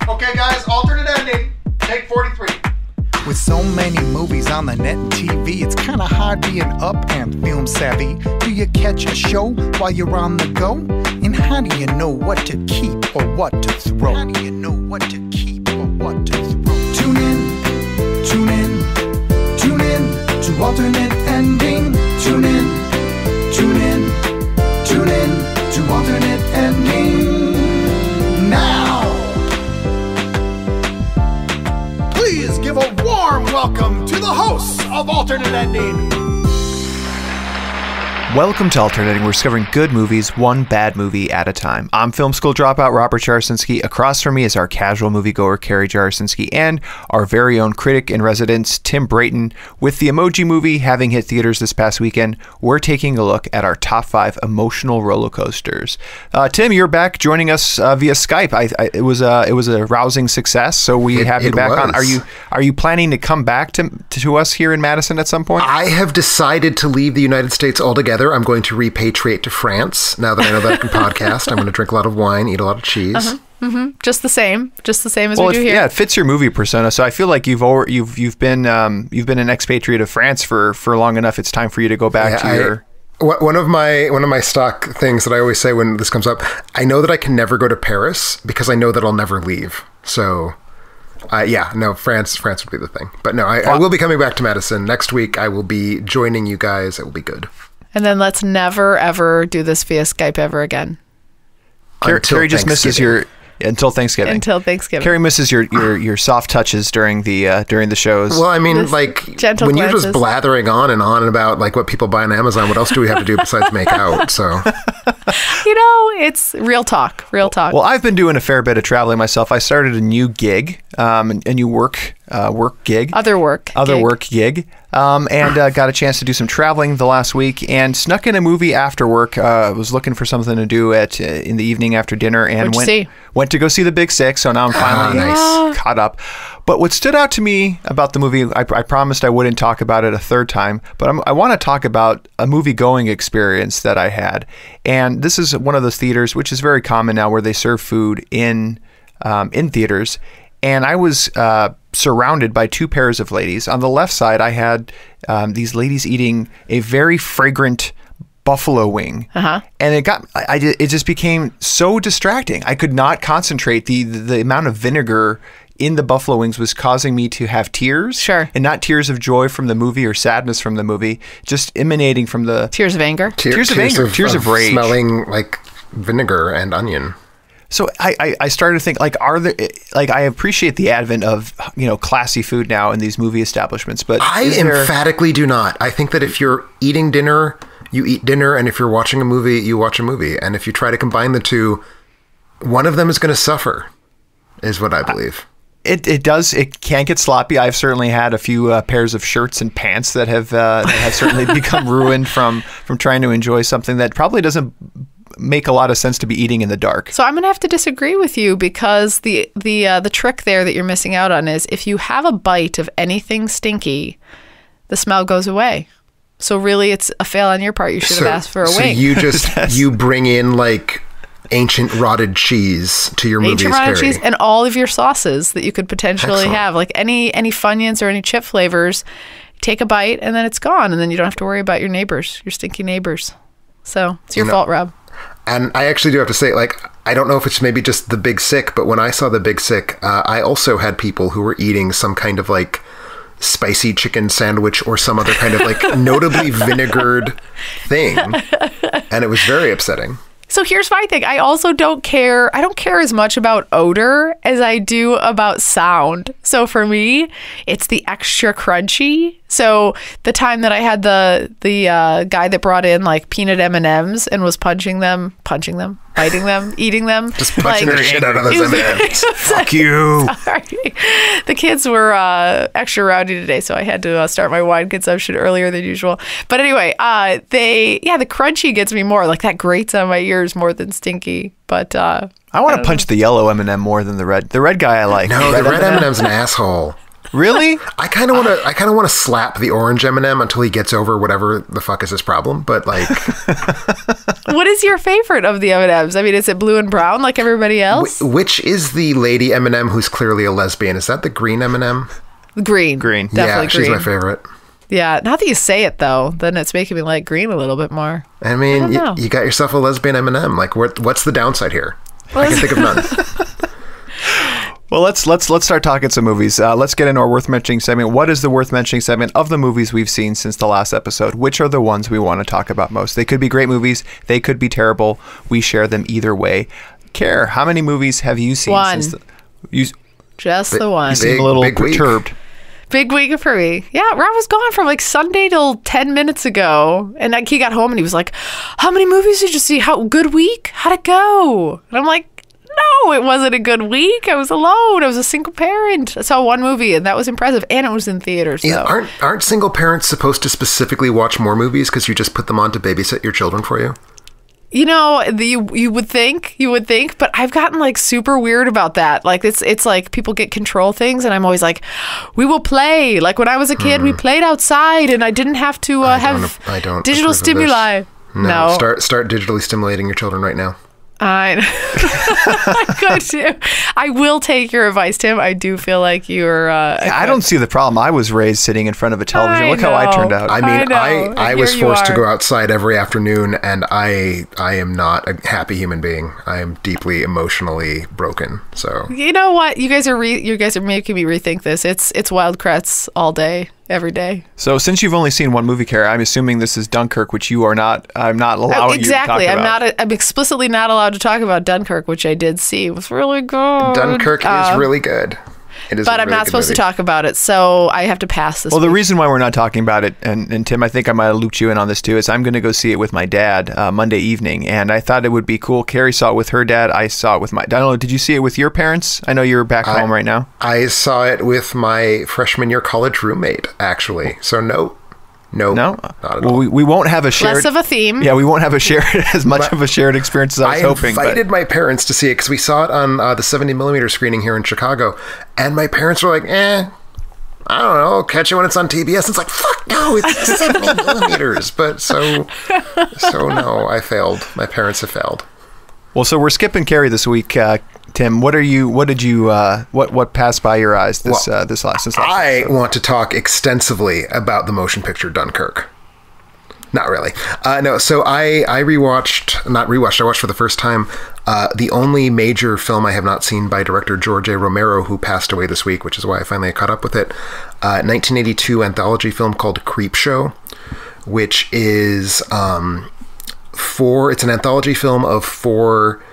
Okay, guys, alternate ending. Take 43. With so many movies on the net and TV, it's kind of hard being up and film savvy. Do you catch a show while you're on the go? And how do you know what to keep or what to throw? How do you know what to keep or what to throw? Tune in, tune in, tune in to alternate ending. Tune in, tune in, tune in to alternate ending. Now! Please give a warm welcome to the hosts of Alternate Ending. Welcome to Alternating. We're discovering good movies, one bad movie at a time. I'm film school dropout Robert Jarsinski. Across from me is our casual moviegoer Carrie Jarsinski and our very own critic in residence Tim Brayton. With the Emoji Movie having hit theaters this past weekend, we're taking a look at our top 5 emotional roller coasters. Tim, you're back joining us via Skype. It was a rousing success, so we have you back on. Are you planning to come back to us here in Madison at some point? I have decided to leave the United States altogether. I'm going to repatriate to France now that I know that I can podcast. I'm going to drink a lot of wine, eat a lot of cheese. Mm-hmm. Just the same as we do here. Yeah, it fits your movie persona. So I feel like you've been an expatriate of France for long enough. It's time for you to go back to your. One of my stock things that I always say when this comes up, I know that I can never go to Paris because I know that I'll never leave. So. France would be the thing. But no, I will be coming back to Madison next week. I will be joining you guys. It will be good. And then let's never, ever do this via Skype ever again. Carrie just misses until Thanksgiving. Until Thanksgiving. Carrie misses your soft touches during the shows. Well, I mean, when you're just blathering on and about like what people buy on Amazon, what else do we have to do besides make out? So, it's real talk. Well, I've been doing a fair bit of traveling myself. I started a new gig, a new work gig. Other work gig. And got a chance to do some traveling the last week and snuck in a movie after work. Was looking for something to do in the evening after dinner and went to go see The Big Sick. So now I'm finally caught up. But what stood out to me about the movie, I promised I wouldn't talk about it a third time, but I want to talk about a movie-going experience that I had. And this is one of those theaters, which is very common now, where they serve food in theaters. And I was surrounded by 2 pairs of ladies. On the left side, I had these ladies eating a very fragrant buffalo wing, and it just became so distracting. I could not concentrate. The amount of vinegar in the buffalo wings was causing me to have tears, and not tears of joy from the movie or sadness from the movie, just emanating from the tears of anger, tears of rage, smelling like vinegar and onion. So I started to think, I appreciate the advent of, classy food now in these movie establishments, but I emphatically do not. I think that if you're eating dinner, you eat dinner, and if you're watching a movie, you watch a movie. And if you try to combine the two, one of them is going to suffer, is what I believe. It does. It can get sloppy. I've certainly had a few pairs of shirts and pants that have certainly become ruined from trying to enjoy something that probably doesn't make a lot of sense to be eating in the dark. So I'm going to have to disagree with you, because the trick there that you're missing out on is if you have a bite of anything stinky, the smell goes away. So really, it's a fail on your part. You should have asked for a wing. So you bring in like ancient rotted cheese to your movies, Carrie. And all of your sauces that you could potentially have, like any Funyuns or any chip flavors. Take a bite and then it's gone, and then you don't have to worry about your neighbors, your stinky neighbors. So it's your fault, Rob. And I actually do have to say, I don't know if it's maybe just The Big Sick, but when I saw The Big Sick, I also had people who were eating some kind of spicy chicken sandwich or some other kind of notably vinegared thing. And it was very upsetting. So here's my thing. I also don't care. I don't care as much about odor as I do about sound. So for me, it's the extra crunchy. So the time that I had the guy that brought in peanut M&Ms and was punching them, biting them, eating them. Just punching the shit out of those M&Ms. Fuck you. Sorry. The kids were extra rowdy today, so I had to start my wine consumption earlier than usual. But anyway, the crunchy gets me more. That grates on my ears more than stinky. But I want to punch the yellow M&M more than the red. The red guy I like. No, the red M&M's an asshole. Really? I kind of want to slap the orange M&M until he gets over whatever the fuck is his problem. But like, what is your favorite of the M&Ms? I mean, is it blue and brown like everybody else? Which is the lady M&M who's clearly a lesbian? Is that the green M&M? Green. Definitely yeah, she's my favorite. Yeah, now that you say it though, then it's making me like green a little bit more. I mean, you got yourself a lesbian M&M. Like, what's the downside here? I can think of none. Well, let's start talking some movies. Let's get into our worth mentioning segment. What is the worth mentioning segment of the movies we've seen since the last episode? Which are the ones we want to talk about most? They could be great movies. They could be terrible. We share them either way. Care, how many movies have you seen? One. Just the one. You seem a little perturbed. Big week for me. Yeah, Rob was gone from like Sunday till 10 minutes ago. And like he got home and he was like, how many movies did you see? Good week? How'd it go? And I'm like, no, it wasn't a good week. I was alone. I was a single parent. I saw one movie and that was impressive. And it was in theaters. So. Yeah, aren't single parents supposed to specifically watch more movies because you just put them on to babysit your children for you? You know, you would think, but I've gotten like super weird about that. Like it's like people get control things, and I'm always like, we will play. Like when I was a kid, we played outside, and I didn't have to have digital stimuli. No, start digitally stimulating your children right now. I could too. I will take your advice, Tim. I do feel like you're. I don't see the problem. I was raised sitting in front of a television. Look how I turned out. I mean, I was forced to go outside every afternoon, and I am not a happy human being. I am deeply emotionally broken. So you know what? You guys are making me rethink this. It's Wildcrats all day. Every day. So since you've only seen one movie, Kara, I'm assuming this is Dunkirk, which you are not. I'm not allowing you to talk about. I'm explicitly not allowed to talk about Dunkirk, which I did see. It was really good. Dunkirk is really good. It is, but I'm not supposed to talk about it, so I have to pass this. Well, the reason why we're not talking about it, and Tim, I think I might have looped you in on this too, is I'm going to go see it with my dad Monday evening, and I thought it would be cool. Carrie saw it with her dad. I saw it with my. I don't know. Did you see it with your parents? I know you're back home right now. I saw it with my freshman year college roommate, actually. So no. Not at all. We won't have a shared... Less of a theme. Yeah, we won't have as much of a shared experience as I was hoping. I invited my parents to see it because we saw it on the 70mm screening here in Chicago, and my parents were like, I don't know, catch it when it's on TBS. It's like, fuck no, it's 70mm. But so no, I failed. My parents have failed. Well, so we're skipping Carrie this week. Tim, what passed by your eyes this last I want to talk extensively about the motion picture Dunkirk. Not really. No, so I watched for the first time the only major film I have not seen by director George A. Romero, who passed away this week, which is why I finally caught up with it. 1982 anthology film called Creepshow, which is it's an anthology film of five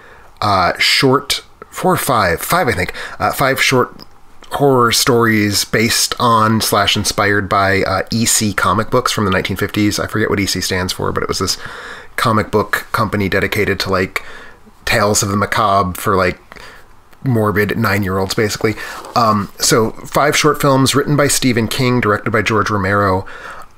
short horror stories based on / inspired by EC comic books from the 1950s. I forget what EC stands for, but it was this comic book company dedicated to like tales of the macabre for like morbid 9-year-olds, basically. So 5 short films written by Stephen King, directed by George Romero.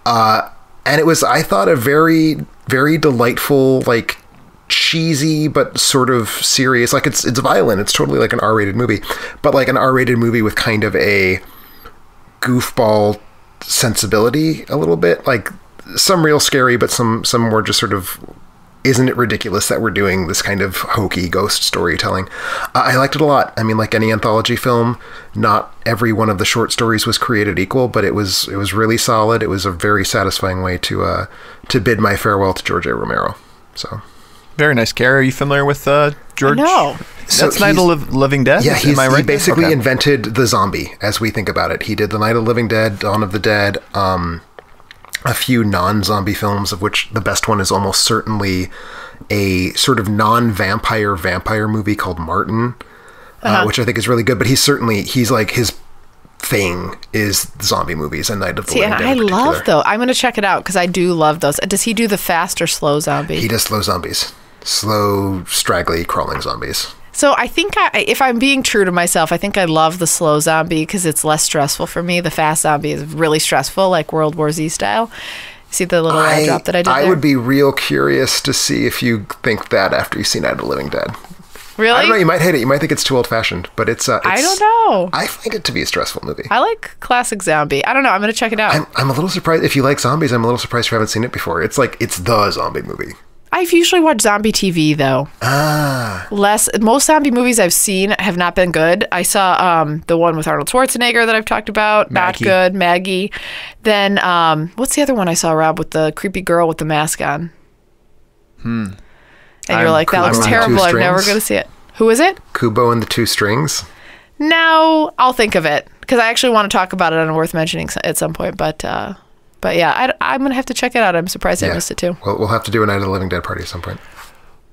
And it was, I thought, a very, very delightful, like, cheesy but sort of serious, like it's violent, it's totally like an R-rated movie, but like an R-rated movie with kind of a goofball sensibility a little bit, like some real scary, but some more just sort of, isn't it ridiculous that we're doing this kind of hokey ghost storytelling? I liked it a lot. I mean, like any anthology film, not every one of the short stories was created equal, but it was really solid. It was a very satisfying way to bid my farewell to George A. Romero. So very nice. Kara, are you familiar with George? No. That's Night of the Living Dead? Yeah, he basically invented the zombie, as we think about it. He did the Night of the Living Dead, Dawn of the Dead, a few non-zombie films, of which the best one is almost certainly a sort of non-vampire vampire movie called Martin, which I think is really good. But he's like, his thing is zombie movies and Night of the Living Dead. I love those. I'm going to check it out because I do love those. Does he do the fast or slow zombie? He does slow zombies. Slow, straggly, crawling zombies. So I think if I'm being true to myself, I think I love the slow zombie because it's less stressful for me. The fast zombie is really stressful, like World War Z style. See the little drop that I did there? I would be real curious to see if you think that after you've seen Night of the Living Dead. Really? I don't know. You might hate it. You might think it's too old-fashioned, but it's I don't know. I find it to be a stressful movie. I like classic zombie. I don't know. I'm going to check it out. I'm a little surprised. If you like zombies, I'm a little surprised you haven't seen it before. It's like, it's the zombie movie. I've usually watched zombie TV, though. Most zombie movies I've seen have not been good. I saw the one with Arnold Schwarzenegger that I've talked about. Maggie. Not good. Maggie. Then, what's the other one I saw, Rob, with the creepy girl with the mask on? And you're like, that looks terrible. I'm never going to see it. Who is it? Kubo and the Two Strings. No, I'll think of it. Because I actually want to talk about it and worth mentioning at some point. But yeah, I'm going to have to check it out. I'm surprised I missed it too. Well, we'll have to do a Night of the Living Dead party at some point.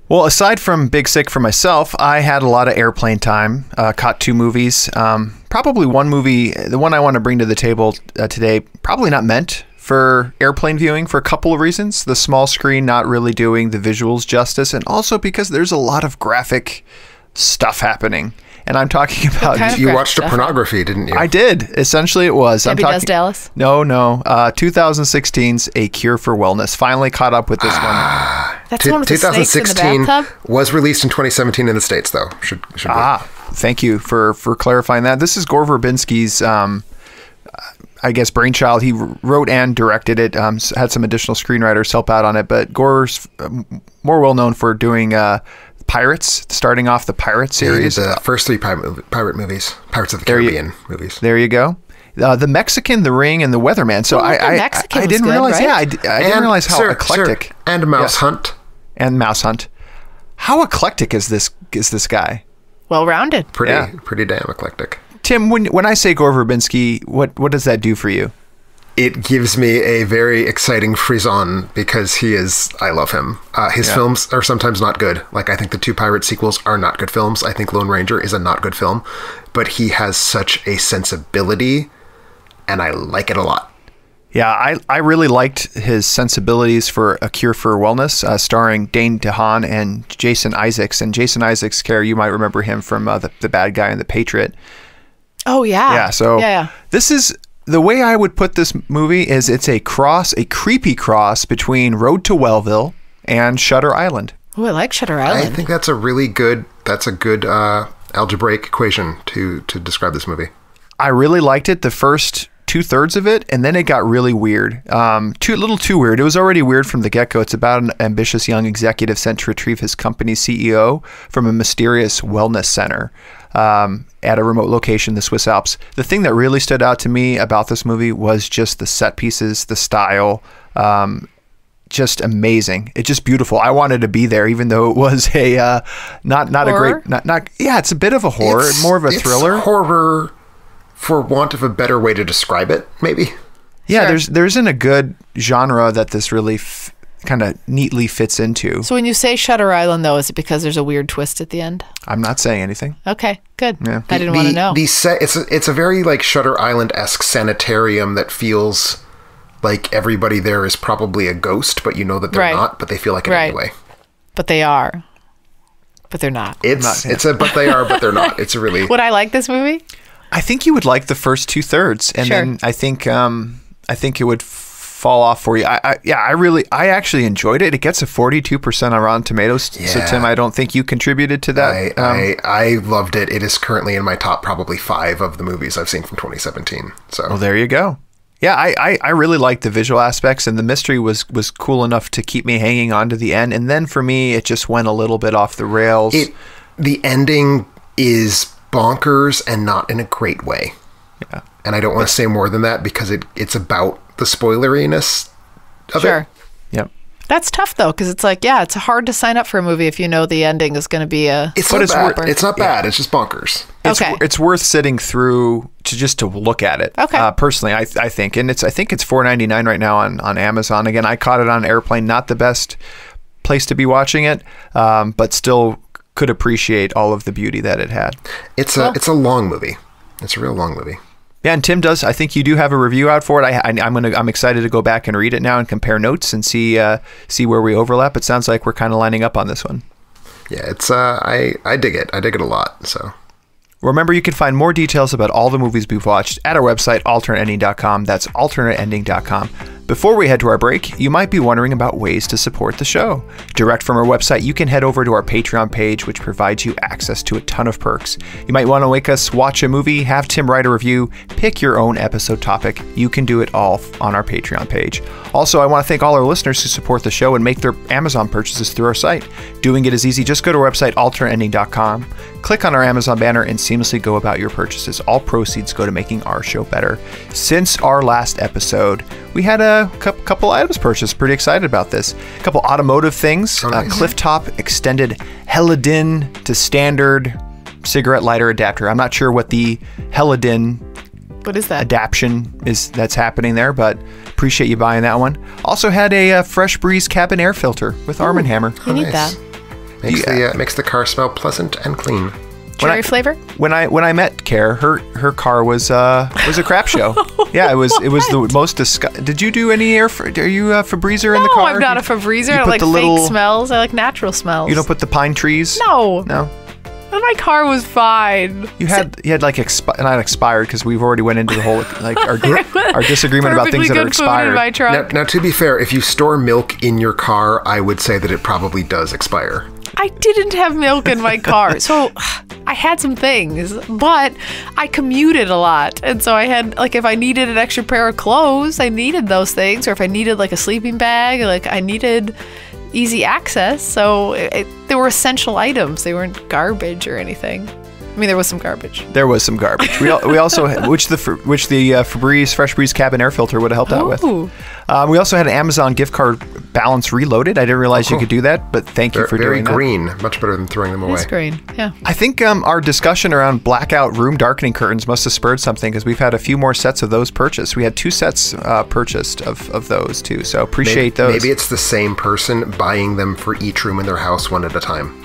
Well, aside from Big Sick for myself, I had a lot of airplane time, caught 2 movies. Probably one movie, the one I want to bring to the table today, probably not meant for airplane viewing for a couple of reasons. The small screen not really doing the visuals justice, and also because there's a lot of graphic stuff happening. And I'm talking about... You watched a pornography, didn't you? I did. Essentially, it was. Debbie Does Dallas? No. 2016's A Cure for Wellness. Finally caught up with this one. That's the one with the snakes in the bathtub? Was released in 2017 in the States, though. Should Thank you for clarifying that. This is Gore Verbinski's, I guess, brainchild. He wrote and directed it, had some additional screenwriters help out on it, but Gore's more well known for doing... Pirates, starting off the Pirate series. The first 3 pirate movies, Pirates of the Caribbean movies. There you go. The Mexican, The Ring, and The Weatherman. So I didn't realize. Right? I didn't realize how eclectic. Sir, and Mouse Hunt. And Mouse Hunt. How eclectic is this guy? Well-rounded. Pretty damn eclectic. Tim, when I say Gore Verbinski, what does that do for you? It gives me a very exciting frisson because I love him. His films are sometimes not good. Like, I think the 2 Pirate sequels are not good films. I think Lone Ranger is a not good film, but he has such a sensibility, and I like it a lot. Yeah, I really liked his sensibilities for A Cure for Wellness, starring Dane DeHaan and Jason Isaacs. And Jason Isaacs' character, you might remember him from the bad guy in The Patriot. Oh, yeah. Yeah, so this is... The way I would put this movie is it's a creepy cross between Road to Wellville and Shutter Island. Oh, I like Shutter Island. I think that's a good algebraic equation to describe this movie. I really liked it, the first 2/3 of it, and then it got really weird. A little too weird. It was already weird from the get-go. It's about an ambitious young executive sent to retrieve his company's CEO from a mysterious wellness center. At a remote location in the Swiss Alps. The thing that really stood out to me about this movie was just the set pieces, the style, just amazing. It's just beautiful. I wanted to be there, even though it was a not horror? a great it's a bit of a horror, more of a thriller. It's horror, for want of a better way to describe it, maybe. Yeah, sure. there isn't a good genre that this really kind of neatly fits into. So when you say Shutter Island, though, is it because there's a weird twist at the end? I'm not saying anything. Okay, good. Yeah. I didn't want to know. It's a very like Shutter Island-esque sanitarium that feels like everybody there is probably a ghost, but you know that they're not, but they feel like it anyway. But they are. But they're not. But they are, but they're not. It's a really... Would I like this movie? I think you would like the first 2/3, and then I think it would fall off for you. I actually enjoyed it. It gets a 42% on Rotten Tomatoes. Yeah. So Tim, I don't think you contributed to that. I loved it. It is currently in my top probably 5 of the movies I've seen from 2017. So well, there you go. Yeah, I really liked the visual aspects, and the mystery was cool enough to keep me hanging on to the end. And then for me, it just went a little bit off the rails. The ending is bonkers and not in a great way. Yeah. And I don't want to say more than that because it's about the spoileriness of it. Yep. That's tough though, because it's like, it's hard to sign up for a movie if you know the ending is going to be a. It's not bad. It's not bad. It's just bonkers. It's worth sitting through to look at it. Okay. Personally, I think, and I think it's $4.99 right now on Amazon. Again, I caught it on airplane. Not the best place to be watching it, but still could appreciate all of the beauty that it had. It's a long movie. It's a real long movie. Yeah, and Tim does. I think you do have a review out for it. I'm excited to go back and read it now and compare notes and see where we overlap. It sounds like we're kind of lining up on this one. Yeah, it's I dig it. I dig it a lot. So remember, you can find more details about all the movies we've watched at our website, alternateending.com. That's alternateending.com. Before we head to our break, you might be wondering about ways to support the show. Direct from our website, you can head over to our Patreon page, which provides you access to a ton of perks. You might want to make us watch a movie, have Tim write a review, pick your own episode topic. You can do it all on our Patreon page. Also, I want to thank all our listeners who support the show and make their Amazon purchases through our site. Doing it is easy. Just go to our website, alternateending.com, click on our Amazon banner, and seamlessly go about your purchases. All proceeds go to making our show better. Since our last episode, we had a couple items purchased. Pretty excited about this. A couple automotive things. Nice. Cliff top extended Helidin to standard cigarette lighter adapter. I'm not sure what the Helidin What is that? adaption is that's happening there, but appreciate you buying that one. Also had a Fresh Breeze cabin air filter with Arm & Hammer. I need that. Makes the car smell pleasant and clean. Cherry flavor? When I met Care, her car was a crap show. Yeah, it was the most Did you do any are you a Febreze in the car? No, I'm not a Febreze. I don't like fake smells. I like natural smells. You don't put the pine trees? No. No. But my car was fine. You had like not expired because we've already went into the whole like our disagreement about things that are expired. In my trunk. Now, to be fair, if you store milk in your car, I would say that it probably does expire. I didn't have milk in my car, so I had some things, but I commuted a lot, and so I had like if I needed an extra pair of clothes, I needed those things, or if I needed like a sleeping bag, like I needed easy access. So they were essential items. They weren't garbage or anything. I mean, there was some garbage. There was some garbage. We also which the Febreze Fresh Breeze cabin air filter would have helped out with. We also had an Amazon gift card balance reloaded. I didn't realize you could do that, but thank you for doing that. Very green, much better than throwing them away. It's green, yeah. I think our discussion around blackout room darkening curtains must have spurred something because we've had a few more sets of those purchased. We had 2 sets purchased of those too, so appreciate those. Maybe it's the same person buying them for each room in their house one at a time.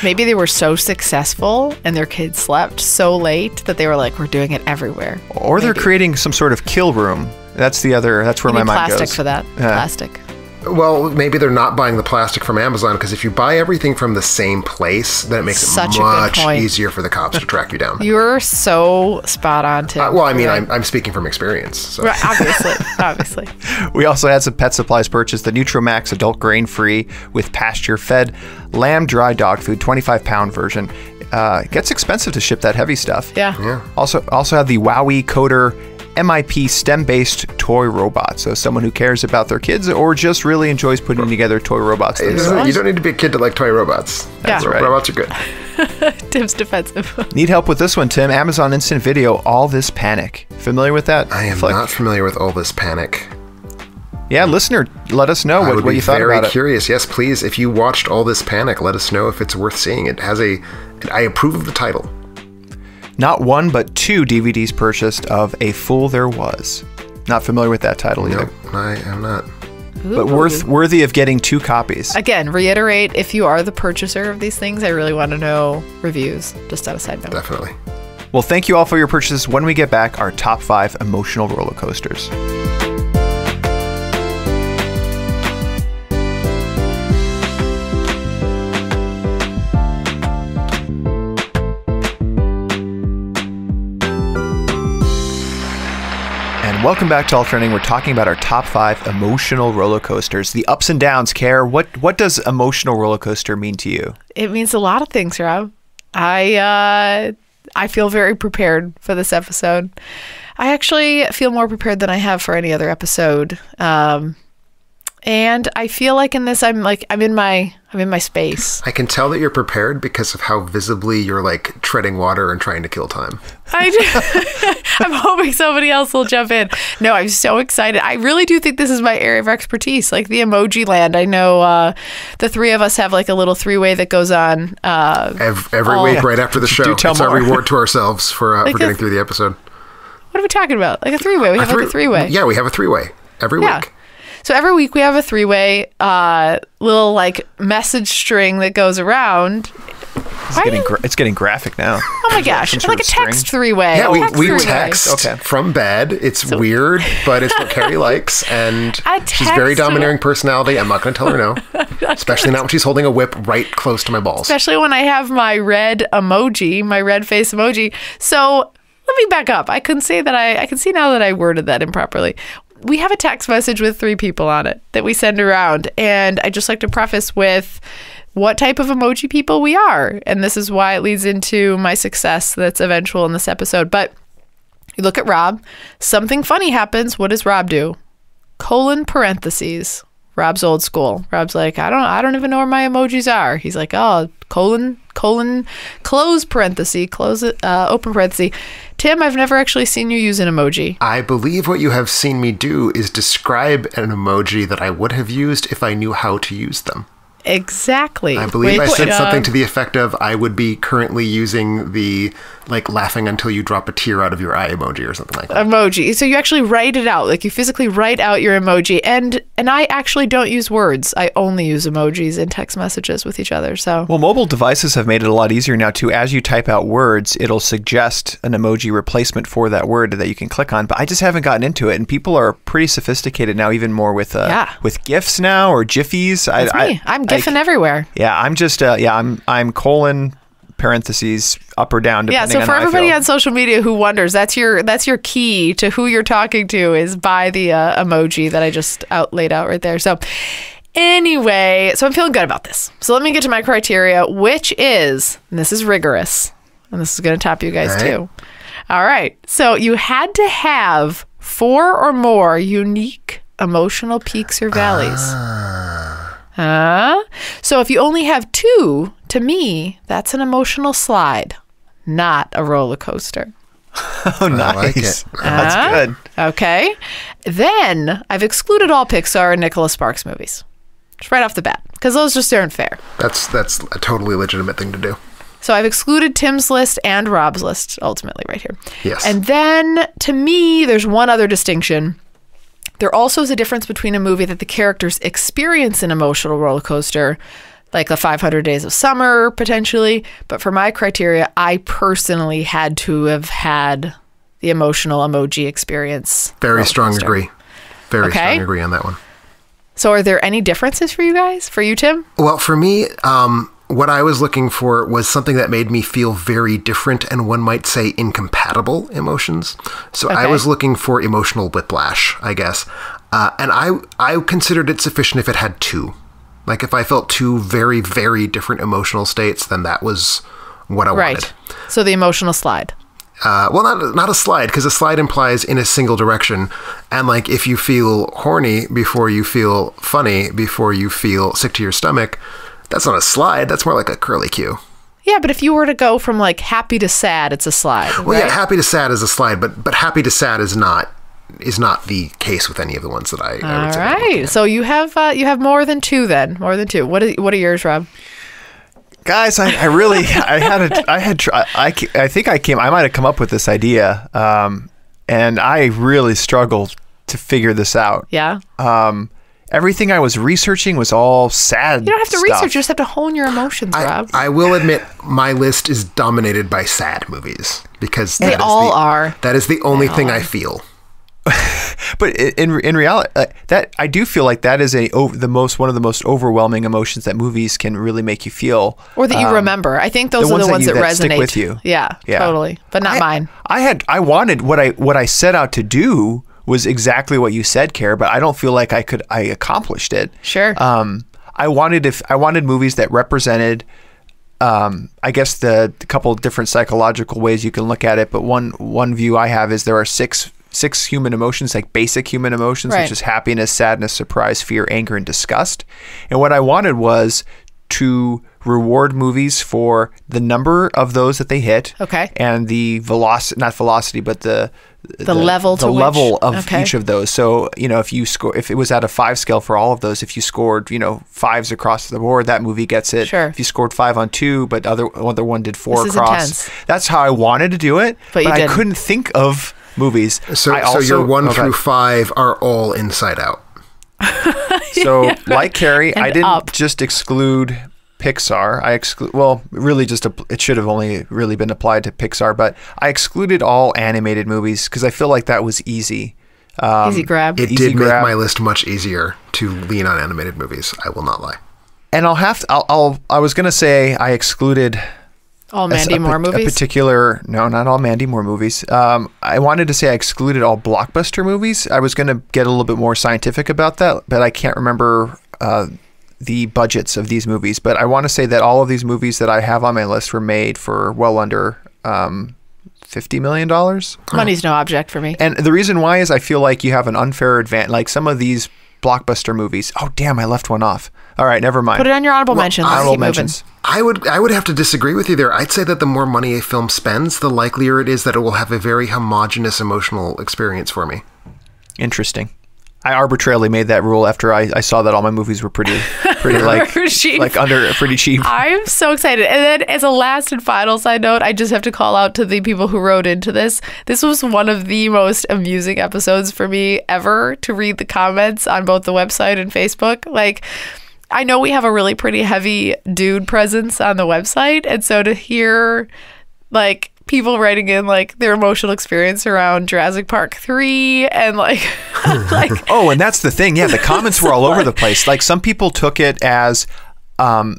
Maybe they were so successful and their kids slept so late that they were like, we're doing it everywhere. Or they're creating some sort of kill room. That's where my mind goes. Plastic for that. Plastic. Well, maybe they're not buying the plastic from Amazon because if you buy everything from the same place, then it makes it much easier for the cops to track you down. You're so spot on, Tim. Well, I mean, I'm speaking from experience. So. Right, obviously. We also had some pet supplies purchased. The NutriMax adult grain-free with pasture-fed lamb dry dog food, 25-pound version. It gets expensive to ship that heavy stuff. Yeah. Also had the Wowie Coder MIP STEM-based toy robot. So someone who cares about their kids or just really enjoys putting together toy robots. You don't need to be a kid to like toy robots. That's right. Robots are good. Tim's defensive. Need help with this one, Tim? Amazon Instant Video, All This Panic. Familiar with that? I am not familiar with All This Panic. Yeah, listener, let us know what you thought about it. I would be very curious. Yes, please. If you watched All This Panic, let us know if it's worth seeing. I approve of the title. Not 1, but 2 DVDs purchased of A Fool There Was. Not familiar with that title either. No, I am not. But worthy of getting 2 copies. Again, reiterate, if you are the purchaser of these things, I really want to know reviews, just on a side note. Definitely. Well, thank you all for your purchases. When we get back, our top 5 emotional roller coasters. Welcome back to Alternating. We're talking about our top 5 emotional roller coasters. The ups and downs, Care. What does emotional roller coaster mean to you? It means a lot of things, Rob. I feel very prepared for this episode. I actually feel more prepared than I have for any other episode. And I feel like in this, I'm in my space. I can tell that you're prepared because of how visibly you're like treading water and trying to kill time. I'm hoping somebody else will jump in. No, I'm so excited. I really do think this is my area of expertise, like the emoji land. I know the 3 of us have like a little 3-way that goes on every week right after the show. It's our reward to ourselves for getting through the episode. What are we talking about? Like a 3-way. We have like a 3-way. Yeah, we have a 3-way every week. So every week we have a 3-way little like message string that goes around. It's getting graphic now. Oh my gosh. It's like a text 3-way. Yeah, we text from bed. It's weird, but it's what Carrie likes. And she's a very domineering personality. I'm not going to tell her no. Especially not when she's holding a whip right close to my balls. Especially when I have my red emoji, my red face emoji. So let me back up. I can see now that I worded that improperly. we have a text message with 3 people on it that we send around. And I just like to preface with what type of emoji people we are. And this is why it leads into my success that's eventual in this episode. But you look at Rob, something funny happens. What does Rob do? (parentheses). Rob's old school. Rob's like, I don't even know where my emojis are. He's like, oh, colon, close parenthesis, close it, open parenthesis. Tim, I've never actually seen you use an emoji. I believe what you have seen me do is describe an emoji that I would have used if I knew how to use them. Exactly. I believe I said something to the effect of, I would be currently using the, like, laughing until you drop a tear out of your eye emoji or something like that. Emoji. So you actually write it out. Like, you physically write out your emoji. And I actually don't use words. I only use emojis in text messages with each other. So, well, mobile devices have made it a lot easier now, too. As you type out words, it'll suggest an emoji replacement for that word that you can click on. But I just haven't gotten into it. And people are pretty sophisticated now, even more with GIFs now or Jiffies. That's me. I'm GIFing everywhere. Yeah, I'm just, I'm colon parentheses up or down. Yeah, so for everybody on social media who wonders, that's your key to who you're talking to is by the emoji that I just laid out right there. So anyway, so I'm feeling good about this. So let me get to my criteria, which is, and this is rigorous, and this is going to top you guys too. All right. So you had to have 4 or more unique emotional peaks or valleys. So if you only have 2, to me, that's an emotional slide, not a roller coaster. Oh, nice. I like it. That's good. Okay. Then I've excluded all Pixar and Nicholas Sparks movies. Just right off the bat, because those just aren't fair. That's a totally legitimate thing to do. So I've excluded Tim's list and Rob's list, ultimately, right here. Yes. And then, to me, there's one other distinction. There also is a difference between a movie that the characters experience an emotional roller coaster, like the 500 Days of Summer, potentially. But for my criteria, I personally had to have had the emotional emoji experience. Very strong agree. Very strong agree on that one. So are there any differences for you guys? For you, Tim? Well, for me, what I was looking for was something that made me feel very different and one might say incompatible emotions. So I was looking for emotional whiplash, I guess. And I considered it sufficient if it had 2. Like if I felt 2 very, very different emotional states, then that was what I wanted. So the emotional slide. Well, not a slide, because a slide implies in a single direction. And like if you feel horny before you feel funny, before you feel sick to your stomach, that's not a slide. That's more like a curly cue. Yeah, but if you were to go from like happy to sad, it's a slide. Well, yeah, happy to sad is a slide, but happy to sad is not the case with any of the ones that I would say. All right, so you have more than 2 then. More than 2. What are yours, Rob? Guys, I might have come up with this idea, and I really struggled to figure this out. Yeah. Everything I was researching was all sad. You don't have to stuff. research; you just have to hone your emotions, Rob. I will admit, my list is dominated by sad movies because they all are. That is the only thing I feel. But in reality, that I do feel like that is one of the most overwhelming emotions that movies can really make you feel, or that you remember. I think those are the ones that resonate stick with you. Yeah, totally. But not mine. I wanted what I set out to do was exactly what you said, Kara, but I don't feel like I accomplished it. Sure. I wanted movies that represented, I guess the couple of different psychological ways you can look at it, but one view I have is there are six human emotions, like basic human emotions, which is happiness, sadness, surprise, fear, anger, and disgust. And what I wanted was to reward movies for the number of those that they hit, and the velocity, but the level of each of those. So if it was at a 5 scale for all of those, if you scored 5s across the board, that movie gets it. Sure. If you scored 5 on 2, but other one did 4 this across, is intense. that's how I wanted to do it. But I couldn't think of movies. So your 1 through 5 are all Inside Out. So like Carrie, I didn't just exclude Pixar. It should have only really been applied to Pixar, but I excluded all animated movies because I feel like that was easy. Easy grab. It did make my list much easier to lean on animated movies. I will not lie. And I was going to say I excluded All Mandy Moore movies? No, not all Mandy Moore movies. I wanted to say I excluded all blockbuster movies. I was going to get a little bit more scientific about that, but I can't remember the budgets of these movies. But I want to say that all of these movies that I have on my list were made for well under $50 million. Money's no object for me. And the reason why is I feel like you have an unfair advantage. Like some of these blockbuster movies. Oh, damn, I left one off. All right, never mind. Put it on your honorable mentions. Honorable mentions. I would have to disagree with you there. I'd say that the more money a film spends, the likelier it is that it will have a very homogenous emotional experience for me. Interesting. I arbitrarily made that rule after I saw that all my movies were pretty like cheap. pretty cheap. I'm so excited. And then as a last and final side note, I just have to call out to the people who wrote into this. This was one of the most amusing episodes for me ever to read the comments on both the website and Facebook. Like, I know we have a really pretty heavy dude presence on the website. And so to hear like people writing in like their emotional experience around Jurassic Park 3 and like oh, and that's the thing. Yeah, the comments were all over the place. Like some people took it as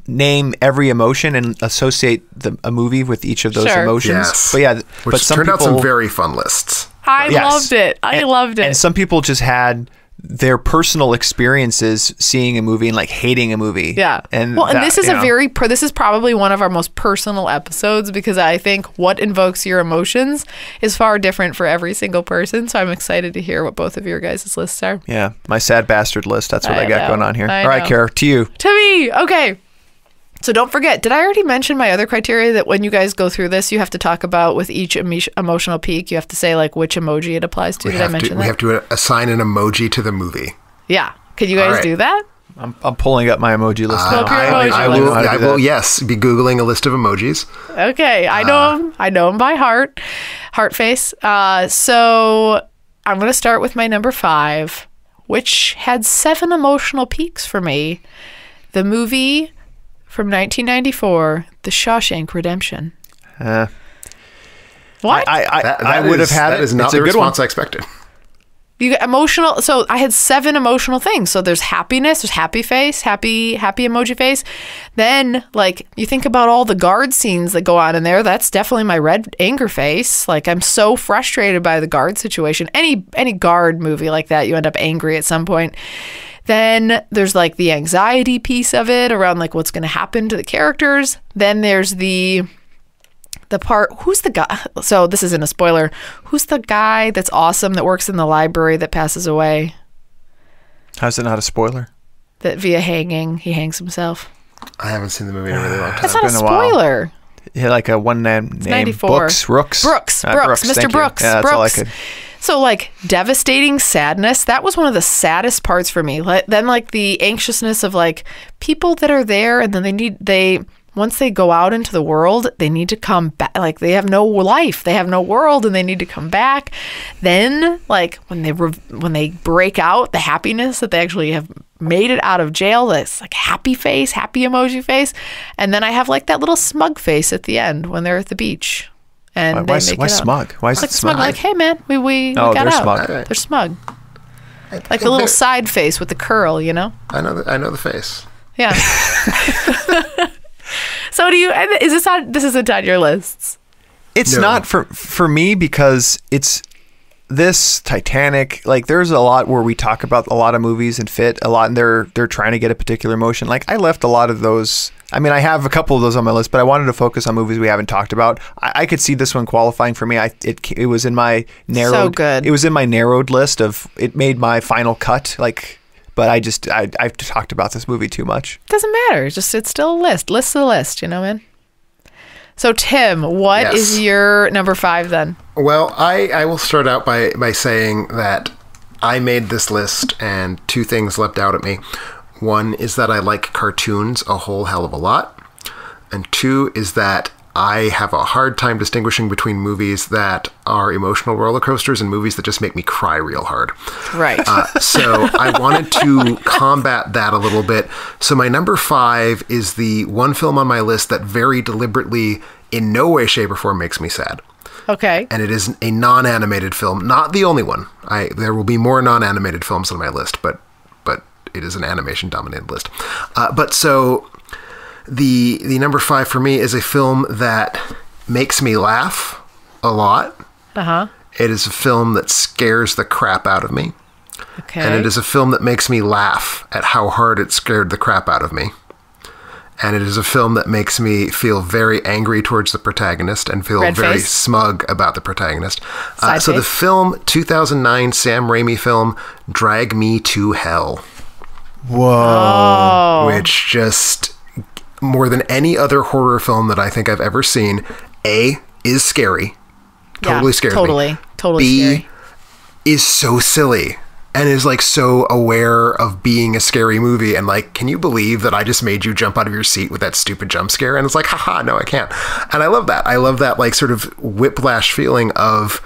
name every emotion and associate a movie with each of those emotions. Yes. But yeah, which turned out some very fun lists. I loved it. I loved it. And some people just had their personal experiences seeing a movie and like hating a movie. Yeah. And this is this is probably one of our most personal episodes because I think what invokes your emotions is far different for every single person. So I'm excited to hear what both of your guys' lists are. Yeah. My sad bastard list. That's what I got going on here. All right, Kara, to you. To me. Okay. So don't forget, did I already mention my other criteria that when you guys go through this, you have to talk about with each emotional peak, you have to say like which emoji it applies to? Did I mention that? We have to assign an emoji to the movie. Yeah. Can you guys do that? I'm pulling up my emoji list now. I will, yes, be Googling a list of emojis. Okay. I know them by heart. Heart face. So I'm going to start with my number 5, which had 7 emotional peaks for me. The movie from 1994, The Shawshank Redemption. What? I would have had it. That is not the response I expected. You get emotional. So I had 7 emotional things. So there's happiness, there's happy face, happy emoji face. Then like you think about all the guard scenes that go on in there. That's definitely my red anger face. Like I'm so frustrated by the guard situation. Any guard movie like that, you end up angry at some point. Then there's like the anxiety piece of it around like what's going to happen to the characters. Then there's the part, who's the guy? So this isn't a spoiler. Who's the guy that's awesome that works in the library that passes away? How's it not a spoiler? That via hanging, he hangs himself. I haven't seen the movie in a really long time. That's not a spoiler. Yeah, like a one name. 94. Brooks. Mr. Brooks. Yeah, that's all I could. So like devastating sadness, that was one of the saddest parts for me. Then like the anxiousness of like people that are there and then once they go out into the world, they need to come back. Like they have no life, they have no world and they need to come back. Then like when they break out, the happiness that they actually have made it out of jail, that's like happy face, happy emoji face. And then I have like that little smug face at the end when they're at the beach. And why smug? Why is it smug? Like, hey man, we got out. Smug. They're smug. Like a little side face with the curl, you know? I know the face. Yeah. So this isn't on your lists? It's not for me because it's this Titanic. Like there's a lot where we talk about a lot of movies and fit a lot, and they're trying to get a particular emotion. Like I left a lot of those. I mean, I have a couple of those on my list, but I wanted to focus on movies we haven't talked about. I could see this one qualifying for me. It was in my narrowed. So good. It was in my narrowed list of. It made my final cut. Like, but I've talked about this movie too much. Doesn't matter. It's still a list. List the list. You know, man. So Tim, what is your number 5 then? Well, I will start out by saying that I made this list and 2 things leapt out at me. One is that I like cartoons a whole hell of a lot. And 2 is that I have a hard time distinguishing between movies that are emotional roller coasters and movies that just make me cry real hard. Right. So I wanted to combat that a little bit. So my number 5 is the one film on my list that very deliberately, in no way, shape, or form makes me sad. Okay. And it is a non-animated film. Not the only one. There will be more non-animated films on my list, but it is an animation-dominated list. But so the number 5 for me is a film that makes me laugh a lot. It is a film that scares the crap out of me. Okay. And it is a film that makes me laugh at how hard it scared the crap out of me. And it is a film that makes me feel very angry towards the protagonist and feel very smug about the protagonist. So the film, 2009 Sam Raimi film, Drag Me to Hell. Whoa. Which just, more than any other horror film that I think I've ever seen, A, is scary. Totally scares me. Totally B, scary. is so silly. And is like so aware of being a scary movie and like, can you believe that I just made you jump out of your seat with that stupid jump scare? And it's like, haha, no, I can't. And I love that. I love that like sort of whiplash feeling of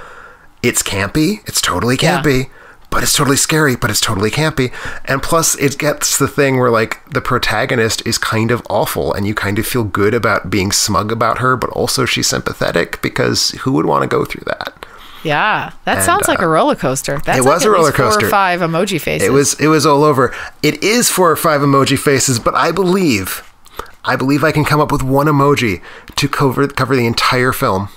it's campy, it's totally campy, but it's totally scary, but it's totally campy. And plus it gets the thing where like the protagonist is kind of awful and you kind of feel good about being smug about her, but also she's sympathetic because who would want to go through that? Yeah, that sounds like a roller coaster. That's it was like a roller coaster. 4 or 5 emoji faces. It was all over. It is 4 or 5 emoji faces, but I believe I can come up with one emoji to cover the entire film.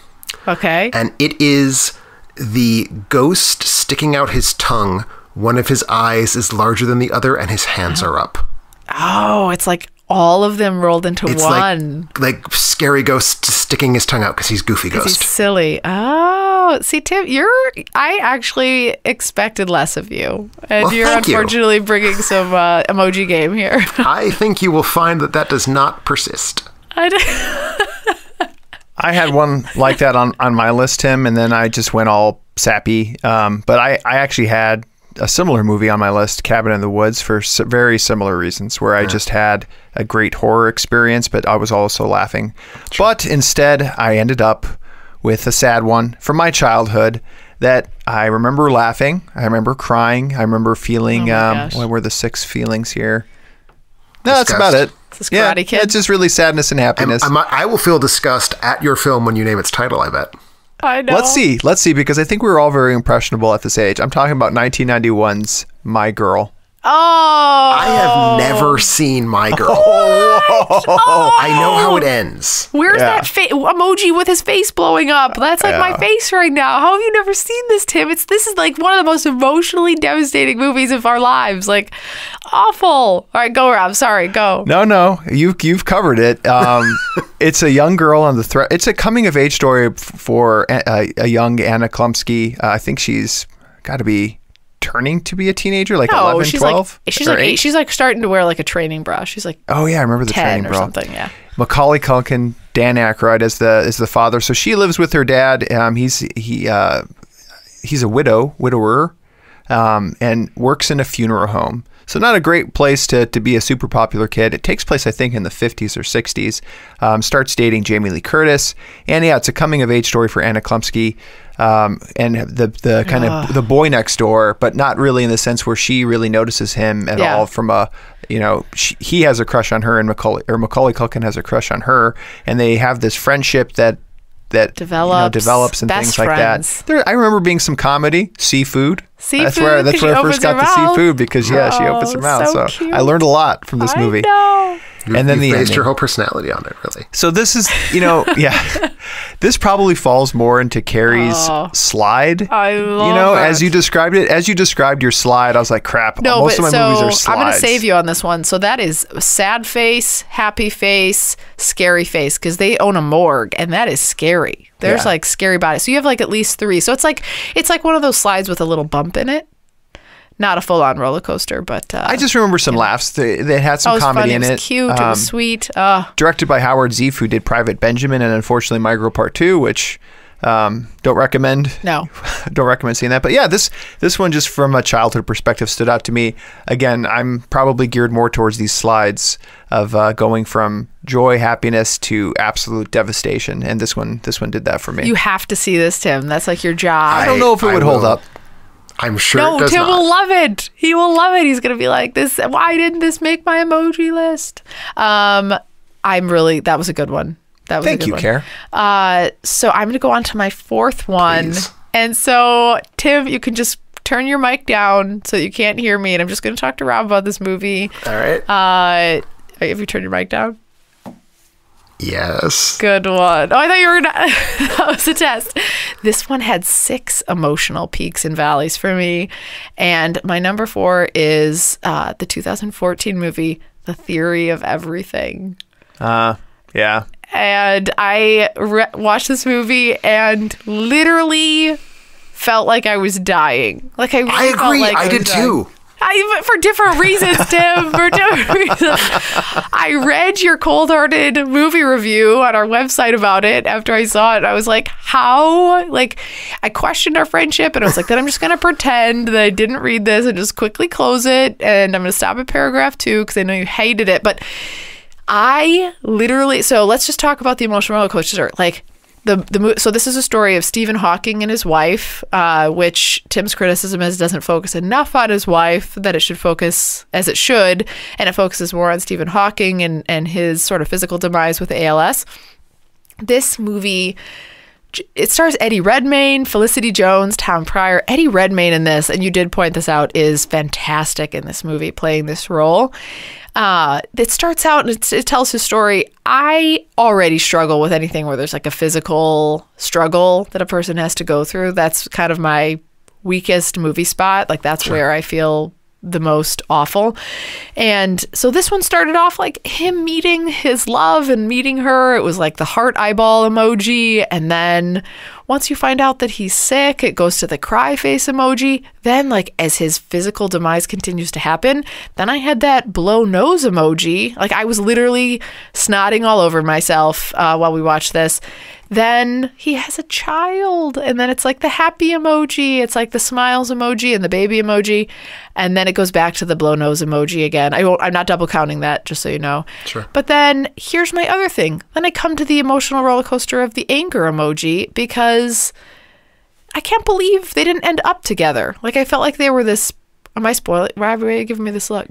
Okay. And it is the ghost sticking out his tongue. One of his eyes is larger than the other, and his hands are up. Oh, it's like all of them rolled into one. Like scary ghost sticking his tongue out because he's Goofy Ghost. He's silly. Oh, see, Tim, I actually expected less of you. And you're unfortunately bringing some emoji game here. I think you will find that does not persist. I had one like that on my list, Tim, and then I just went all sappy. But I actually had a similar movie on my list, Cabin in the Woods, for very similar reasons, where I just had a great horror experience, but I was also laughing. Sure. But instead, I ended up with a sad one from my childhood that I remember laughing, I remember crying, I remember feeling, what were the 6 feelings here? No, that's about it. It's Karate Kid. It's just really sadness and happiness. I will feel disgust at your film when you name its title, I bet. I know. Let's see, because I think we were all very impressionable at this age. I'm talking about 1991's My Girl. Oh. I have never seen My Girl. Oh. I know how it ends. Where's that emoji with his face blowing up? That's like my face right now. How have you never seen this, Tim? This is like one of the most emotionally devastating movies of our lives. Like, awful. All right, go, Rob. Sorry, go. No, you've covered it. It's a young girl on the threat. It's a coming of age story for a young Anna Klumsky. I think she's got to be turning to be a teenager, like 11, she's 12? Like, she's like 8. She's like starting to wear like a training bra. She's like, oh yeah, I remember the 10 training or bra. Something, yeah. Macaulay Culkin, Dan Aykroyd as the father. So she lives with her dad. He's a widower, and works in a funeral home. So not a great place to be a super popular kid. It takes place, I think, in the 50s or 60s. Starts dating Jamie Lee Curtis. And yeah, it's a coming-of-age story for Anna Klumsky. And the kind of the boy next door, but not really in the sense where she really notices him at all from a, he has a crush on her and Macaulay Culkin has a crush on her. And they have this friendship that develops and things like that. I remember being some comedy, seafood. That's where I first got the seafood because she opens her mouth. So I learned a lot from this movie. I know. And then you based your whole personality on it, really. So this is, this probably falls more into Carrie's slide. I love it. As you described it, as you described your slide, I was like, crap. No, most of my movies are slides. I'm going to save you on this one. So that is sad face, happy face, scary face, because they own a morgue, and that is scary. There's like scary bodies. So you have like at least 3. So it's like one of those slides with a little bump in it. Not a full-on roller coaster, but... I just remember some laughs. They had some comedy in it. It was cute. It was sweet. Directed by Howard Zieff, who did Private Benjamin and unfortunately My Girl Part 2, which don't recommend. No. Don't recommend seeing that. But yeah, this one just from a childhood perspective stood out to me. Again, I'm probably geared more towards these slides of going from joy, happiness to absolute devastation. And this one did that for me. You have to see this, Tim. That's like your job. I don't know if it would hold up. I'm sure it does Tim not. will love it. He will love it. He's going to be like, "This. Why didn't this make my emoji list?" That was a good one. Thank you, Care. So I'm going to go on to my 4th one. Please. And so, Tim, you can just turn your mic down so you can't hear me. And I'm just going to talk to Rob about this movie. All right. Have you turned your mic down? Yes. Good one. Oh, I thought you were not. That was a test. This one had 6 emotional peaks and valleys for me. And my number 4 is the 2014 movie, The Theory of Everything. Yeah. And I watched this movie and literally felt like I was dying. Like I really agree. Felt like I did too. For different reasons, Tim. For different reasons. I read your cold-hearted movie review on our website about it after I saw it. I was like, how? Like, I questioned our friendship, and I was like, then I'm just going to pretend that I didn't read this and just quickly close it, and I'm going to stop at paragraph 2 because I know you hated it. But I literally... So let's just talk about the Emotional Rollercoaster. Like, so this is a story of Stephen Hawking and his wife, which Tim's criticism is doesn't focus enough on his wife that it should focus as it should, and it focuses more on Stephen Hawking and his sort of physical demise with ALS. This movie, it stars Eddie Redmayne, Felicity Jones, Tom Pryor. Eddie Redmayne in this, and you did point this out, is fantastic in this movie playing this role. It starts out and it tells his story. I already struggle with anything where there's like a physical struggle that a person has to go through. That's kind of my weakest movie spot. Like that's where I feel the most awful. And so this one started off like him meeting his love and meeting her. It was like the heart eyeball emoji. And then once you find out that he's sick, it goes to the cry face emoji. Then like as his physical demise continues to happen, then I had that blow nose emoji. Like I was literally snotting all over myself while we watched this. Then he has a child, and then it's like the happy emoji. It's like the smiles emoji and the baby emoji. And then it goes back to the blow nose emoji again. I'm not double counting that, just so you know. Sure. But then here's my other thing. Then I come to the emotional roller coaster of the anger emoji because I can't believe they didn't end up together. Like I felt like they were this. Am I spoiling? Why are you giving me this look?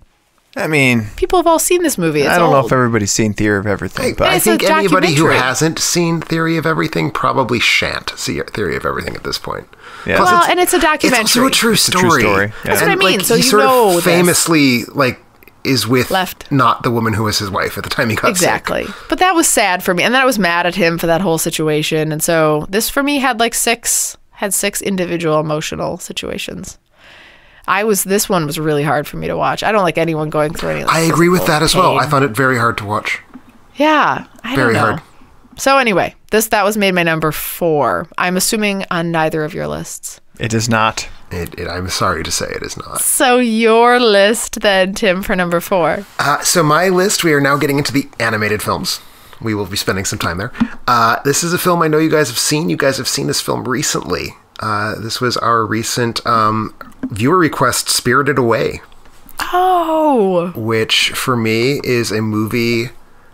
I mean, people have all seen this movie. It's I don't know old. if everybody's seen Theory of Everything, but I think anybody who documentary. hasn't seen Theory of Everything probably shan't see Theory of Everything at this point. Yeah. Plus, Well, and it's a documentary. It's also a true story. Yeah. That's what I mean. So he you sort know of this. famously like is with Left. not the woman who was his wife at the time he got Exactly. sick. But that was sad for me. And then I was mad at him for that whole situation. And so this for me had like six individual emotional situations. This one was really hard for me to watch. I don't like anyone going through any. I agree with that as well. pain. I found it very hard to watch. Yeah, I Very don't know. hard. So anyway, that was made my number 4. I'm assuming on neither of your lists. it is not. I'm sorry to say it is not. So your list then, Tim, for number 4. So my list, we are now getting into the animated films. We will be spending some time there. This is a film I know you guys have seen. You guys have seen this film recently. This was our recent viewer request, Spirited Away. Oh. Which, for me, is a movie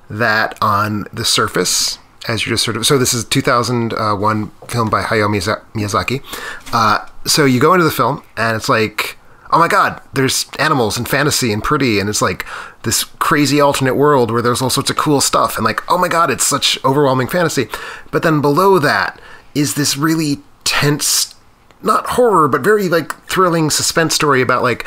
that on the surface, as you just sort of... So this is a 2001 film by Hayao Miyazaki. So you go into the film, and it's like, oh my god, there's animals and fantasy and pretty, and it's like this crazy alternate world where there's all sorts of cool stuff, and like, oh my god, it's such overwhelming fantasy. But then below that is this really tense, not horror, but very like thrilling suspense story about like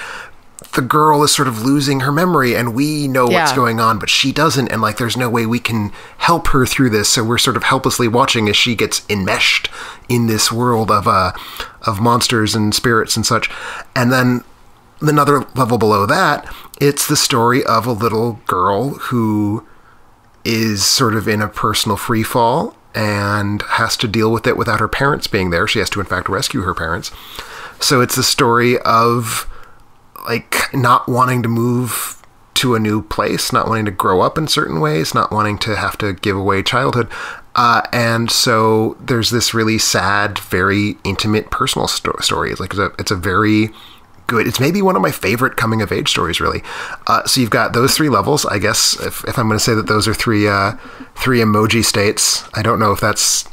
the girl is sort of losing her memory and we know what's going on, but she doesn't, and like there's no way we can help her through this, so we're sort of helplessly watching as she gets enmeshed in this world of monsters and spirits and such. And then another level below that, it's the story of a little girl who is sort of in a personal free fall and has to deal with it without her parents being there. She has to, in fact, rescue her parents. So it's the story of, like, not wanting to move to a new place, not wanting to grow up in certain ways, not wanting to have to give away childhood. And so there's this really sad, very intimate, personal story. It's like it's a very good... It's maybe one of my favorite coming-of-age stories, really. So you've got those 3 levels. I guess if I'm going to say that those are three emoji states, I don't know if that's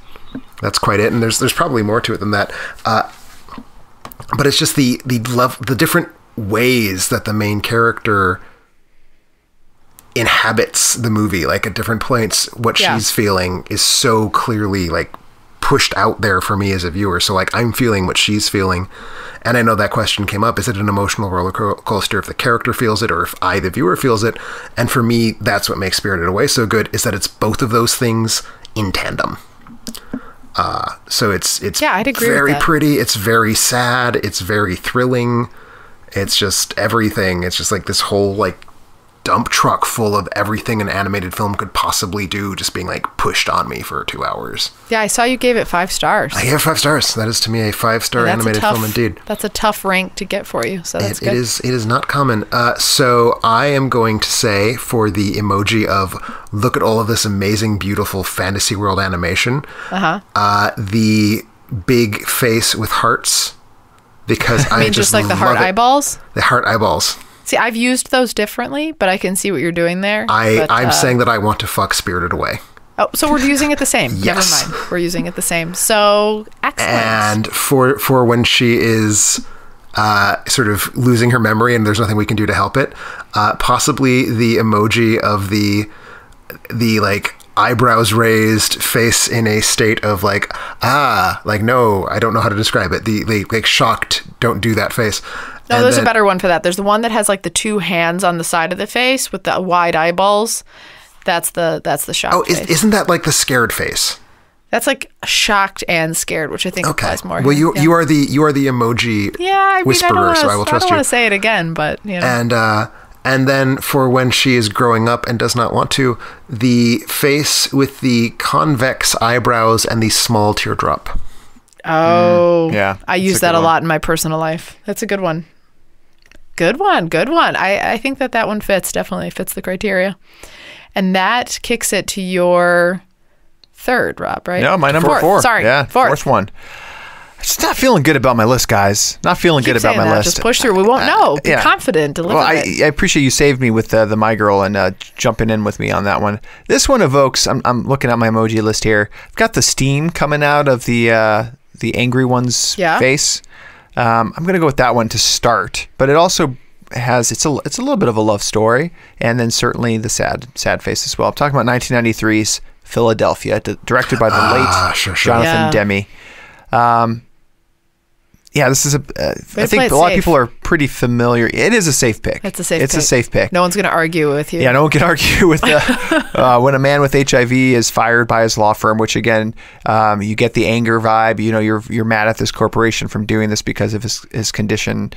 quite it. And there's probably more to it than that. But it's just the different ways that the main character inhabits the movie. Like at different points, what she's feeling is so clearly like pushed out there for me as a viewer. So like I'm feeling what she's feeling. And I know that question came up. Is it an emotional roller coaster if the character feels it or if I, the viewer, feels it? And for me, that's what makes Spirited Away so good, is that it's both of those things in tandem. So it's I'd agree very with that. pretty. It's very sad. It's very thrilling. It's just everything. It's just like this whole like dump truck full of everything an animated film could possibly do, just being like pushed on me for 2 hours. Yeah, I saw you gave it 5 stars. I gave it 5 stars. That is to me a 5-star animated film indeed. That's a tough rank to get for you. So that's good. It is not common. So I am going to say, for the emoji of look at all of this amazing, beautiful fantasy world animation, the big face with hearts, because I just like the heart eyeballs? The heart eyeballs. See, I've used those differently, but I can see what you're doing there. I'm saying that I want to fuck Spirited Away. Oh, so we're using it the same. Yes. Never mind. We're using it the same. So, excellent. And for when she is sort of losing her memory and there's nothing we can do to help it, possibly the emoji of the like eyebrows raised, face in a state of like, no, I don't know how to describe it. The like shocked, don't do that face. No, there's a better one for that. There's the one that has like the 2 hands on the side of the face with the wide eyeballs. That's the shocked face. Isn't that like the scared face? That's like shocked and scared, which I think applies more. Well, you are the emoji whisperer, so I will trust you. I don't want to say it again, but you know. And then for when she is growing up and does not want to, the face with the convex eyebrows and the small teardrop. Oh, yeah. I use that a lot in my personal life. That's a good one. Good one. I think that one definitely fits the criteria. And that kicks it to your 3rd, Rob, right? No, my number 4. Sorry. Yeah, 4th one. Just not feeling good about my list, guys. Not feeling good about my list. Just push through. We won't know. Be confident. Deliver it. I appreciate you saved me with the My Girl and jumping in with me on that one. This one evokes, I'm looking at my emoji list here. I've got the steam coming out of the angry one's face. I'm going to go with that one to start. But it also has, it's a little bit of a love story. And then certainly the sad face as well. I'm talking about 1993's Philadelphia, directed by the late Jonathan Demme. This is I think a lot of people are pretty familiar. It is a safe pick. It's a safe pick. No one's going to argue with you. Yeah, no one can argue with when a man with HIV is fired by his law firm, which again, you get the anger vibe. You know, you're mad at this corporation from doing this because of his condition.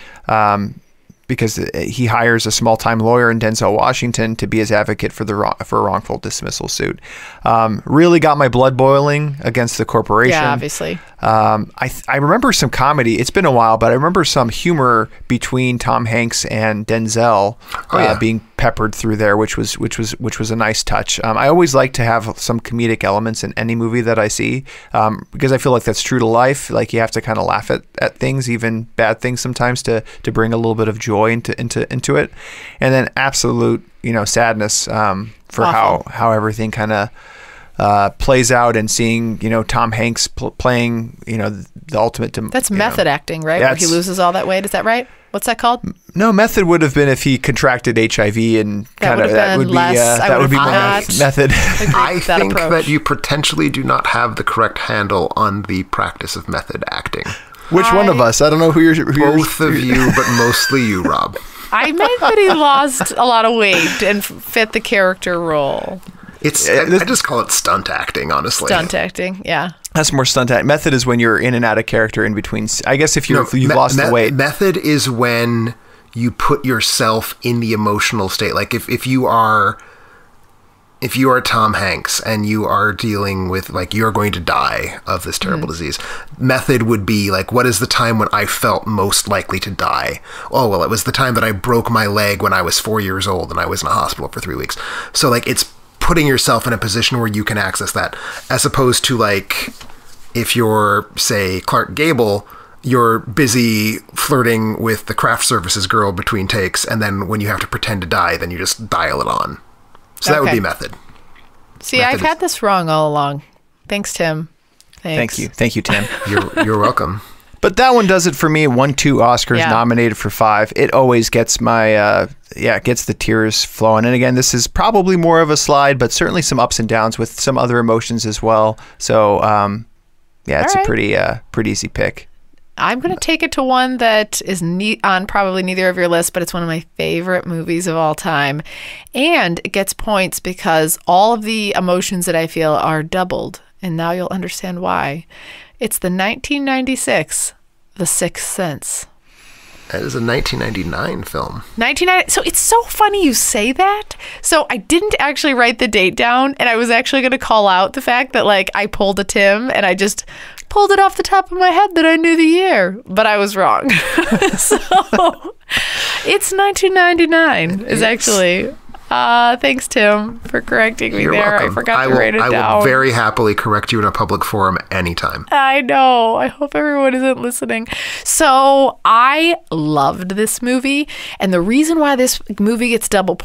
Because he hires a small-time lawyer in Denzel Washington to be his advocate for a wrongful dismissal suit. Really got my blood boiling against the corporation. Yeah, obviously. I remember some comedy. It's been a while, but I remember some humor between Tom Hanks and Denzel being peppered through there, which was a nice touch. I always like to have some comedic elements in any movie that I see, because I feel like that's true to life. Like you have to kind of laugh at things, even bad things sometimes, to bring a little bit of joy into it. And then absolute sadness for how everything kind of plays out, and seeing Tom Hanks playing the ultimate. That's method acting, right? Where he loses all that weight. Is that right? What's that called? No, method would have been if he contracted HIV, and that would be more method. I think that you potentially do not have the correct handle on the practice of method acting. Which one of us? I don't know who you're. Both of you, but mostly you, Rob. I meant that he lost a lot of weight and fit the character role. I just call it stunt acting, honestly. Stunt acting, yeah. That's more stunt acting. Method is when you're in and out of character in between. I guess if you've lost the weight. Method is when you put yourself in the emotional state. Like if you are Tom Hanks and you are dealing with, like, you're going to die of this terrible disease, method would be like, what is the time when I felt most likely to die? Oh, well, it was the time that I broke my leg when I was 4 years old and I was in a hospital for 3 weeks. So like it's putting yourself in a position where you can access that, as opposed to like if you're, say, Clark Gable, you're busy flirting with the craft services girl between takes, and then when you have to pretend to die, then you just dial it on. So that would be method. See, I've had this wrong all along. Thanks, Tim. Thanks. Thank you, Tim. You're welcome. But that one does it for me. 2 Oscars, nominated for 5. It always gets my gets the tears flowing. And again, this is probably more of a slide, but certainly some ups and downs with some other emotions as well. So Yeah, it's a pretty easy pick. I'm going to take it to one that is on probably neither of your lists, but it's one of my favorite movies of all time. And it gets points because all of the emotions that I feel are doubled. And now you'll understand why. It's the 1996, The Sixth Sense. That is a 1999 film. 1990. So it's so funny you say that. So I didn't actually write the date down, and I was actually going to call out the fact that like I pulled a Tim, and I just pulled it off the top of my head that I knew the year, but I was wrong. So it's 1999 is actually. Thanks, Tim, for correcting me. You're there. welcome. I forgot to write it down. I will very happily correct you in a public forum anytime. I know. I hope everyone isn't listening. So I loved this movie. And the reason why this movie gets double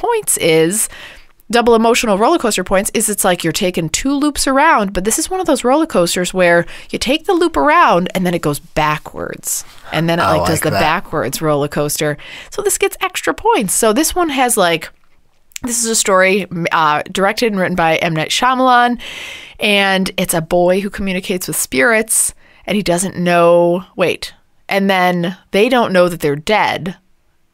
emotional roller coaster points is it's like you're taking 2 loops around, but this is one of those roller coasters where you take the loop around and then it goes backwards. And then it does the backwards roller coaster. So this gets extra points. So this one has this is a story directed and written by M. Night Shyamalan, and it's a boy who communicates with spirits, and he doesn't know. And then they don't know that they're dead.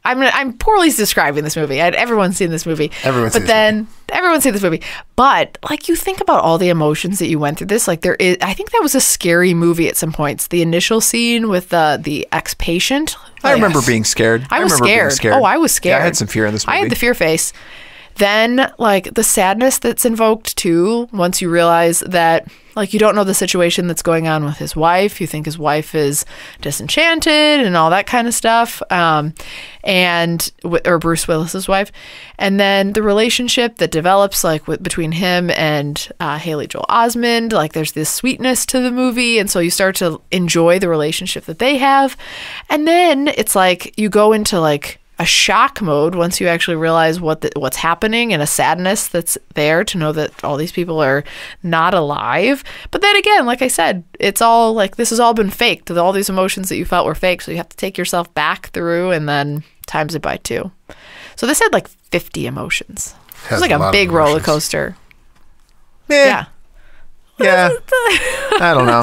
I'm poorly describing this movie. Everyone's seen this movie. Everyone's seen this movie. But like you think about all the emotions that you went through this, I think that was a scary movie at some points. The initial scene with the ex-patient. I remember being scared. I was scared. Oh, I was scared. Yeah, I had some fear in this movie. I had the fear face. Then, the sadness that's invoked, too, once you realize that, you don't know the situation that's going on with his wife. You think his wife is disenchanted and all that kind of stuff, or Bruce Willis's wife. And then the relationship that develops, between him and Haley Joel Osment, there's this sweetness to the movie, and so you start to enjoy the relationship that they have. And then it's you go into, a shock mode once you actually realize what's happening, and a sadness that's there to know that all these people are not alive. But then again, like I said, it's all this has all been faked. All these emotions that you felt were fake, so you have to take yourself back through and then times it by 2. So this had 50 emotions. It was a big roller coaster. Yeah. I don't know.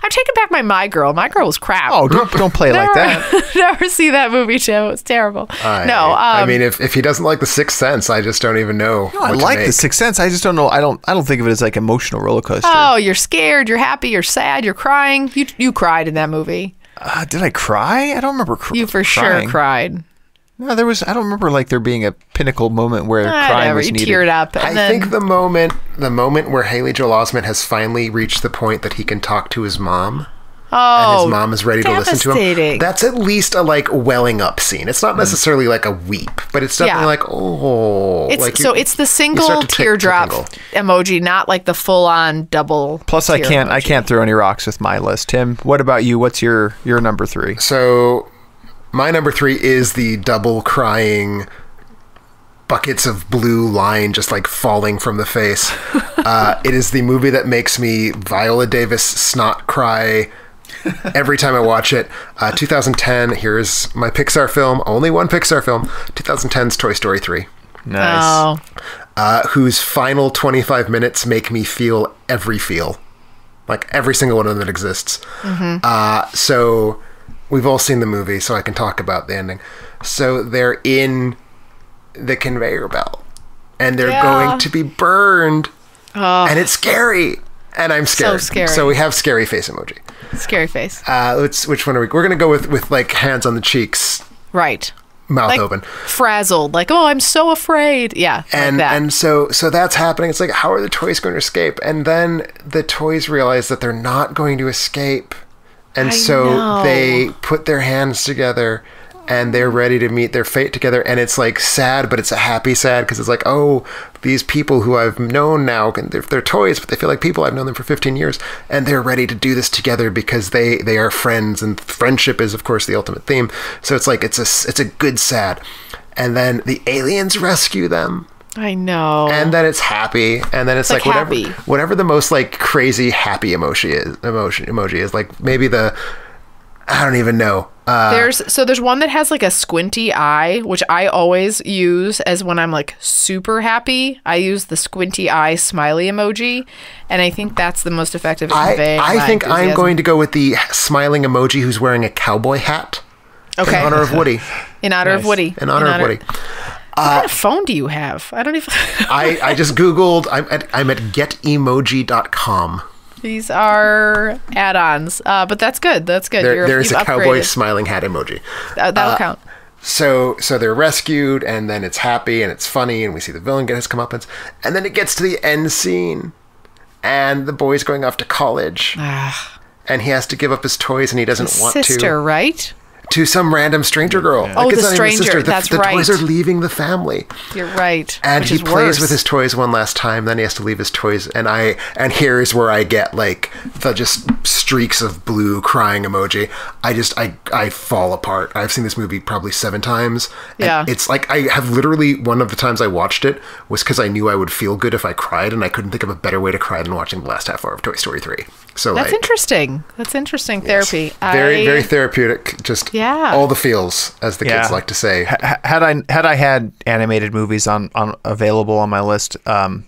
I'm taking back My Girl. My Girl was crap. Oh, don't play like that. Never see that movie, Tim. It was terrible. I mean, if he doesn't like The Sixth Sense, I just don't even know. No, I like The Sixth Sense. I just don't know. I don't think of it as emotional roller coaster. Oh, you're scared. You're happy. You're sad. You're crying. You cried in that movie. Did I cry? I don't remember crying. You for sure cried. No, I don't remember there being a pinnacle moment where crying was needed. You teared up. I think the moment where Haley Joel Osment has finally reached the point that he can talk to his mom. Oh, and his mom is ready to listen to him. That's at least a welling up scene. It's not necessarily a weep, but it's definitely it's the single teardrop emoji, not the full on double. Plus, I can't throw any rocks with my list. Tim, what about you? What's your number 3? So my number 3 is the double crying buckets of blue line just falling from the face. It is the movie that makes me Viola Davis snot cry every time I watch it. 2010, here's my Pixar film, only one Pixar film, 2010's Toy Story 3. Nice. Oh. Whose final 25 minutes make me feel every feel. Every single one of them that exists. Mm-hmm. So we've all seen the movie, so I can talk about the ending. So they're in the conveyor belt, and they're going to be burned, and it's scary, and I'm scared. So scary. So we have scary face emoji. Scary face. Which one are we? We're gonna go with hands on the cheeks, right? Mouth open, frazzled, oh, I'm so afraid. Yeah, and so that's happening. It's how are the toys going to escape? And then the toys realize that they're not going to escape. And so they put their hands together and they're ready to meet their fate together. And it's sad, but it's a happy sad because it's oh, these people who I've known now, they're toys, but they feel like people. I've known them for 15 years. And they're ready to do this together because they are friends. And friendship is, of course, the ultimate theme. So it's it's a good sad. And then the aliens rescue them. I know. And then it's happy, and then it's whatever the most crazy happy emoji is. Maybe I don't even know. There's one that has like a squinty eye, which I always use as when I'm like super happy. I use the squinty eye smiley emoji, and I think that's the most effective at conveying I think enthusiasm. I'm going to go with the smiling emoji who's wearing a cowboy hat. Okay. In honor of Woody. In honor of Woody. In honor of Woody. What kind of phone do you have? I don't even... I just Googled. I'm at getemoji.com. These are add-ons, but that's good. That's good. There's you've a cowboy upgraded. smiling hat emoji. That'll count. So they're rescued, and then it's happy, and it's funny, and we see the villain get his comeuppance, and then it gets to the end scene, and the boy's going off to college, and he has to give up his toys, and he doesn't want to. Sister, right? To some random stranger girl. Oh, Like, it's the not even a stranger. sister. That's the right. toys are leaving the family. You're right. And Which he is plays worse. with his toys one last time, then he has to leave his toys, and here's where I get like the just streaks of blue crying emoji. I fall apart. I've seen this movie probably 7 times. And Yeah. it's like I have literally, one of the times I watched it was because I knew I would feel good if I cried, and I couldn't think of a better way to cry than watching the last half hour of Toy Story 3. So That's interesting. That's interesting therapy. Very, very therapeutic. Just all the feels, as the kids like to say. Had I had animated movies on available on my list,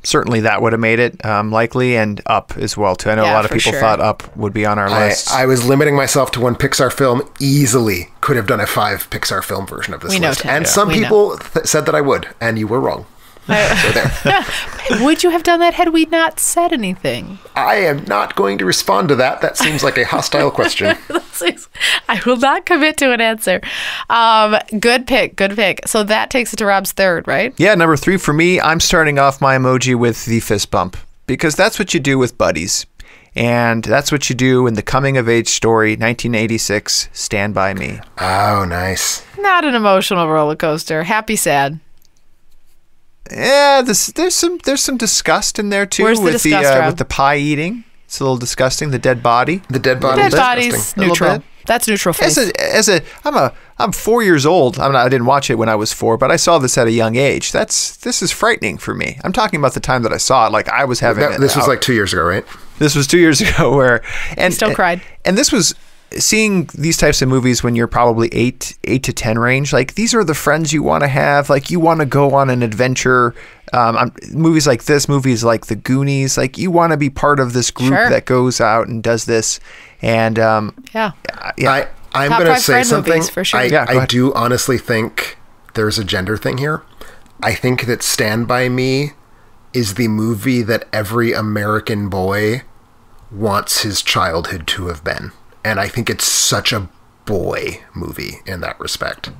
certainly that would have made it likely, and Up as well too. I know a lot of people thought Up would be on our list. I was limiting myself to one Pixar film. Easily could have done a 5 Pixar film version of this list, and some people said that I would, and you were wrong. So there. Would you have done that had we not said anything? I am not going to respond to that. That seems like a hostile question. I will not commit to an answer. Good pick. Good pick. So that takes it to Rob's third, right? Yeah, number 3 for me. I'm starting off my emoji with the fist bump, because that's what you do with buddies. And that's what you do in the coming-of-age story, 1986, Stand By Me. Oh, nice. Not an emotional roller coaster. Happy, sad. Yeah, there's some disgust in there too. Where's the with disgust, Rob? with the pie eating. It's a little disgusting. The dead body. The dead body. Dead body's neutral. That's neutral face. I'm 4 years old. I didn't watch it when I was 4, but I saw this at a young age. This is frightening for me. I'm talking about the time that I saw it. Like I was having. This was like 2 years ago, right? This was 2 years ago, and still cried. And this was. Seeing these types of movies when you're probably 8 to 10 range, like these are the friends you want to have. Like you want to go on an adventure. Movies like this, movies like The Goonies, like you want to be part of this group that goes out and does this. And I'm going to say something. For sure. I do honestly think there's a gender thing here. I think that Stand By Me is the movie that every American boy wants his childhood to have been. And I think it's such a boy movie in that respect.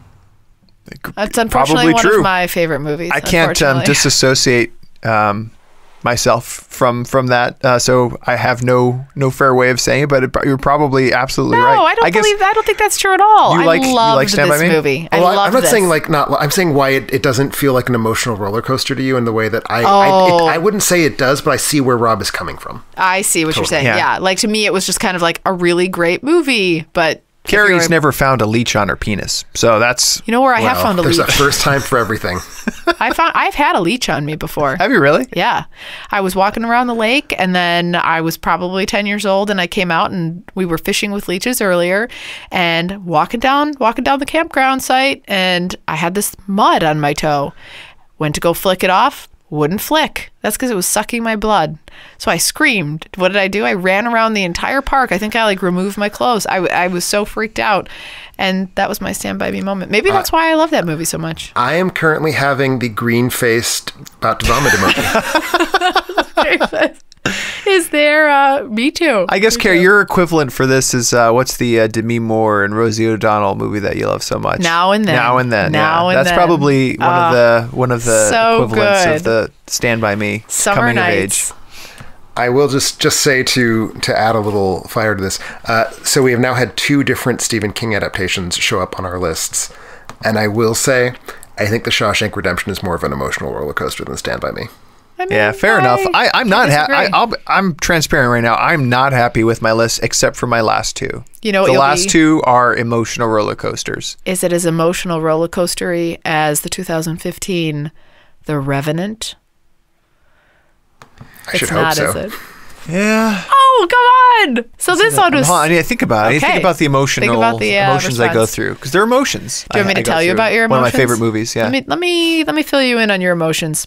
That's unfortunately one of my favorite movies. I can't disassociate myself from that, so I have no fair way of saying it. But you're probably absolutely right. No, I don't think that's true at all. You like Stand By Me? Movie. Well, I'm not this. saying I'm saying why it doesn't feel like an emotional roller coaster to you in the way that I wouldn't say it does, but I see where Rob is coming from. I see what you're saying. Yeah, like to me, it was just kind of like a really great movie, but. Carrie's never found a leech on her penis, so that's where I have found a leech. There's a first time for everything. I've had a leech on me before. Have you really? Yeah, I was walking around the lake, and then I was probably 10 years old, and I came out, and we were fishing with leeches earlier, and walking down the campground site, and I had this mud on my toe. Went to go flick it off. Wouldn't flick. That's because it was sucking my blood. So I screamed. What did I do? I ran around the entire park. I think I removed my clothes. I was so freaked out. And that was my Stand By Me moment. Maybe that's why I love that movie so much. I am currently having the green-faced about to vomit emoji. Is there? Me too. I guess, Carrie, your equivalent for this is what's the Demi Moore and Rosie O'Donnell movie that you love so much? Now and Then. That's probably one of the so equivalents good. of the Stand By Me Summer coming Nights. of age. I will just say to add a little fire to this. So we have now had 2 different Stephen King adaptations show up on our lists, and I will say I think The Shawshank Redemption is more of an emotional roller coaster than Stand By Me. I mean, yeah, fair enough. I'm not happy. I'm transparent right now. I'm not happy with my list except for my last 2. You know, the last 2 are emotional roller coasters. Is it as emotional roller coastery as the 2015 The Revenant? I should hope so. Is it? Yeah. Oh, come one. So this one was. I need to think about it. I need to think about the emotions I go through, because they're emotions. Do you want me to tell you about your emotions? One of my favorite movies. Yeah. Let me fill you in on your emotions.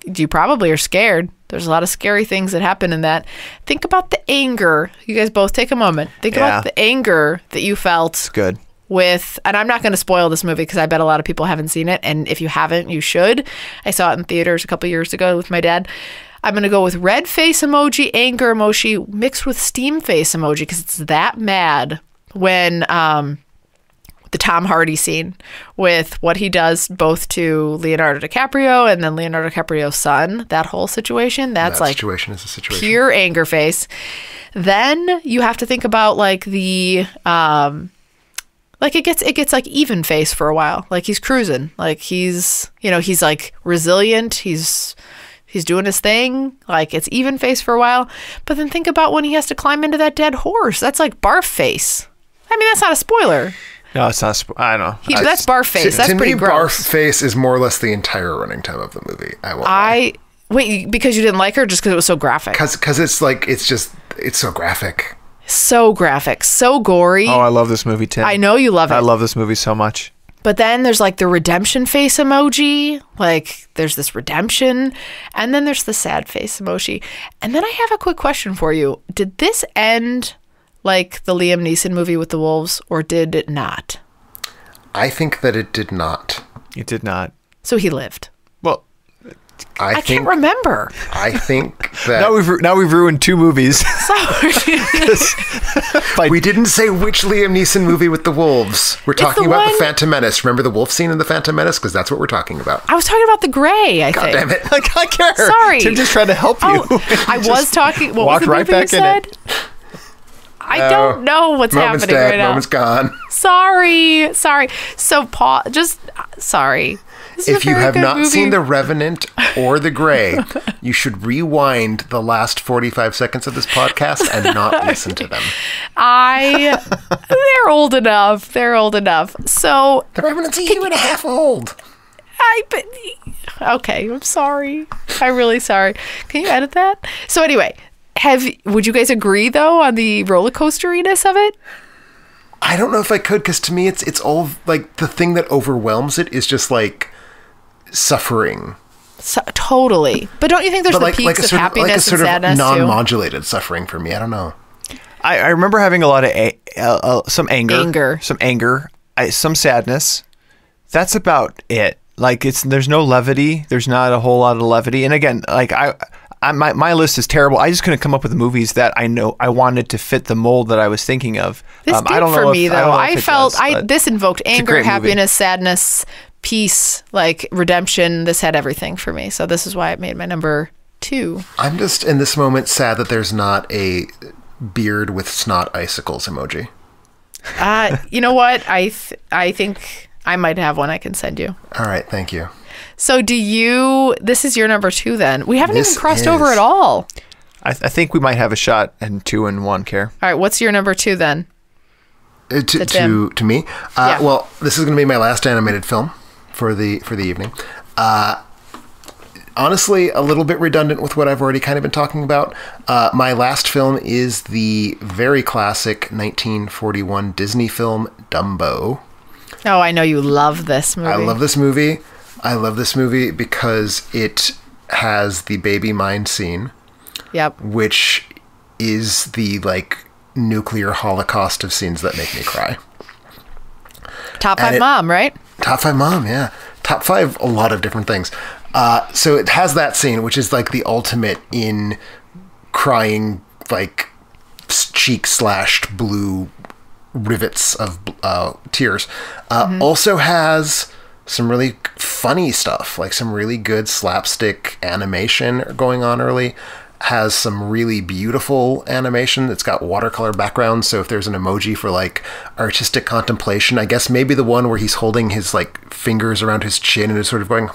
You probably are scared. There's a lot of scary things that happen in that. Think about the anger. You guys both take a moment. Think about the anger that you felt. It's good. And I'm not going to spoil this movie because I bet a lot of people haven't seen it. And if you haven't, you should. I saw it in theaters a couple years ago with my dad. I'm going to go with red face emoji, anger emoji, mixed with steam face emoji, because it's that mad when the Tom Hardy scene with what he does both to Leonardo DiCaprio and then Leonardo DiCaprio's son, that whole situation, that situation is a situation. Pure anger face. Then you have to think about like the like it gets like even face for a while. Like he's cruising. Like he's like resilient. He's doing his thing. Like it's even face for a while. But then think about when he has to climb into that dead horse. That's like barf face. I mean, that's not a spoiler. No, it's not. I don't know. That's barf face. That's pretty gross. Barf face is more or less the entire running time of the movie. Wait, because you didn't like her, just because it was so graphic? Because it's so graphic. So graphic, so gory. Oh, I love this movie, Tim. I know you love it. I love this movie so much. But then there's like the redemption face emoji. Like there's this redemption. And then there's the sad face emoji. And then I have a quick question for you. Did this end like the Liam Neeson movie with the wolves, or did it not? I think that it did not. It did not. So he lived. Well, I can't remember. I think that now we've ruined two movies. Sorry. We didn't say which Liam Neeson movie with the wolves. We're talking about the Phantom Menace. Remember the wolf scene in the Phantom Menace? Because that's what we're talking about. I was talking about the gray, I think. God damn it. I can't care. Sorry. Tim just tried to help you. I was talking. What was the movie you said? I don't know what's happening right now. Moment's gone. Sorry. So, Paul, sorry. If you have not seen The Revenant or The Grey, you should rewind the last 45 seconds of this podcast and not listen to them. They're old enough. So The Revenant's a year and a half old. Okay, I'm sorry. I'm really sorry. Can you edit that? So anyway, would you guys agree though on the roller coasteriness of it? I don't know if I could, because to me it's all like the thing that overwhelms it is just like suffering. Totally. But don't you think there's the peaks of happiness and sadness too? Non-modulated suffering for me. I don't know. I remember having a lot of some anger, some sadness. That's about it. Like there's no levity. There's not a whole lot of levity. And again, like my list is terrible. I just couldn't come up with the movies that I know I wanted to fit the mold that I was thinking of. This did for me though. I felt this invoked anger, happiness, sadness, peace, like redemption. This had everything for me. So this is why it made my number 2. I'm just in this moment sad that there's not a beard with snot icicles emoji. You know what? I think I might have one I can send you. All right, thank you. So this is your number 2 then. We haven't even crossed over at all. I think we might have a shot in 2 and 1, Care. All right, what's your number 2 then? To me? Yeah. Well, this is going to be my last animated film for the evening. Honestly, a little bit redundant with what I've already kind of been talking about. My last film is the very classic 1941 Disney film Dumbo. Oh, I know you love this movie. I love this movie because it has the baby mind scene. Yep. Which is the like nuclear holocaust of scenes that make me cry. Top 5 mom, right? Top 5 mom, yeah. Top 5 a lot of different things. So it has that scene, which is like the ultimate in crying, like cheek slashed blue rivets of tears. Also has some really funny stuff, like some really good slapstick animation going on early. Has some really beautiful animation. It's got watercolor background, so if there's an emoji for like artistic contemplation, I guess maybe the one where he's holding his like fingers around his chin and is sort of going,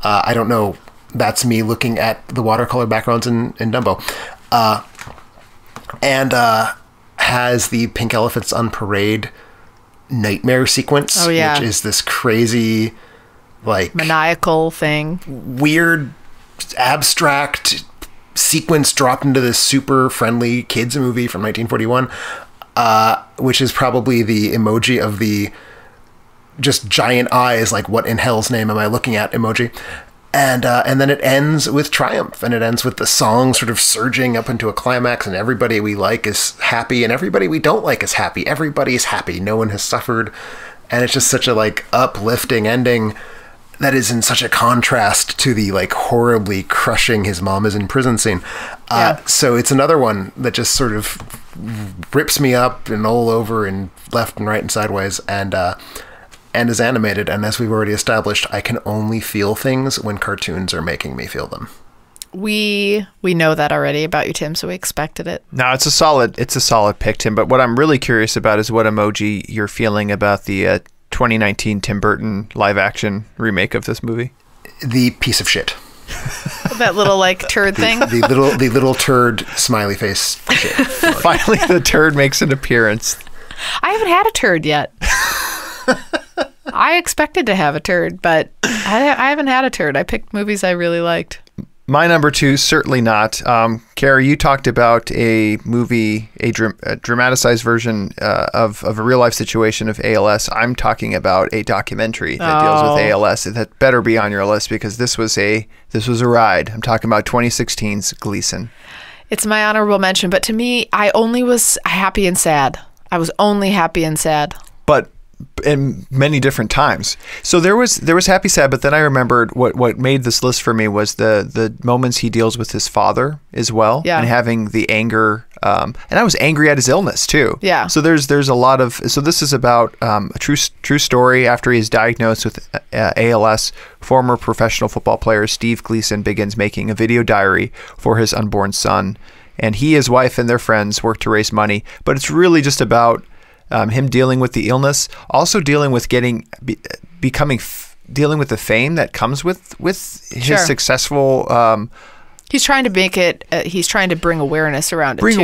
I don't know. That's me looking at the watercolor backgrounds in Dumbo. And has the Pink Elephants on Parade nightmare sequence, which is this crazy, like maniacal thing, weird, abstract sequence dropped into this super friendly kids movie from 1941, which is probably the emoji of the just giant eyes, like what in hell's name am I looking at emoji. And then it ends with triumph, and it ends with the song sort of surging up into a climax, and everybody we like is happy, and everybody we don't like is happy. Everybody is happy. No one has suffered. And it's just such a like uplifting ending that is in such a contrast to the like horribly crushing his mom is in prison scene. So it's another one that just sort of rips me up and all over and left and right and sideways, and is animated. And as we've already established, I can only feel things when cartoons are making me feel them. We know that already about you, Tim, so we expected it. No, it's a solid pick, Tim. But what I'm really curious about is what emoji you're feeling about the 2019 Tim Burton live action remake of this movie. The piece of shit. That little like turd thing. The little turd smiley face shit. Finally, the turd makes an appearance. I haven't had a turd yet. I expected to have a turd, but I haven't had a turd. I picked movies I really liked. My number two, certainly not. Carrie, you talked about a movie, a dramatized version of a real life situation of ALS. I'm talking about a documentary that deals with ALS. That better be on your list because this was a ride. I'm talking about 2016's Gleason. It's my honorable mention, but to me, I only was happy and sad. I was only happy and sad. But in many different times. So there was happy sad, but then I remembered what made this list for me was the moments he deals with his father as well, and having the anger. And I was angry at his illness too. Yeah. So there's a lot of. So this is about a true story. After he's diagnosed with ALS, former professional football player Steve Gleason begins making a video diary for his unborn son, and he, his wife, and their friends work to raise money. But it's really just about him dealing with the illness, also dealing with dealing with the fame that comes with his successful. He's trying to make it. He's trying to bring awareness around it. But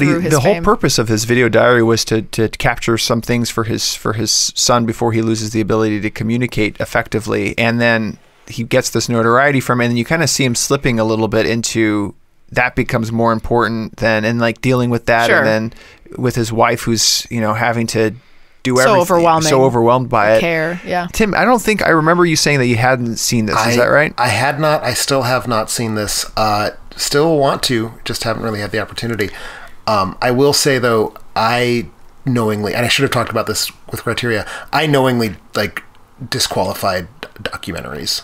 the whole purpose of his video diary was to capture some things for his son before he loses the ability to communicate effectively, and then he gets this notoriety from it, and you kind of see him slipping a little bit into that becomes more important than and like dealing with that, and then with his wife who's having to do everything, so overwhelmed by it. Tim, I don't think I remember you saying that you hadn't seen this. Is that right? I had not. I still have not seen this. Still want to, just haven't really had the opportunity. I will say though, I knowingly, and I should have talked about this with criteria, I knowingly like disqualified documentaries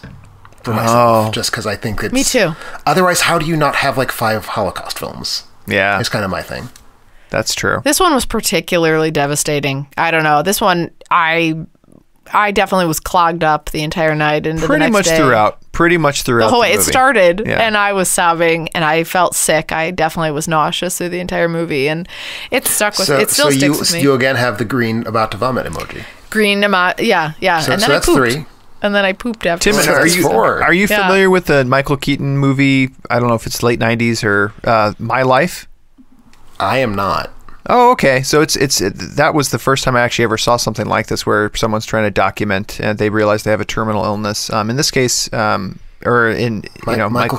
for myself, just because I think it's... Me too. Otherwise, how do you not have like 5 Holocaust films? Yeah. It's kind of my thing. That's true. This one was particularly devastating. I don't know. This one, I definitely was clogged up the entire night into the next day. Pretty much throughout the whole way. It started, and I was sobbing, and I felt sick. I definitely was nauseous through the entire movie, and it stuck with. It still sticks with me. You again have the green about to vomit emoji. Green yeah. So, and then that's I pooped. 3. And then I pooped after. Tim, are you familiar with the Michael Keaton movie? I don't know if it's late 90s or My Life. I am not. Oh, okay. So that was the first time I actually ever saw something like this, where someone's trying to document and they realize they have a terminal illness. In this case, Michael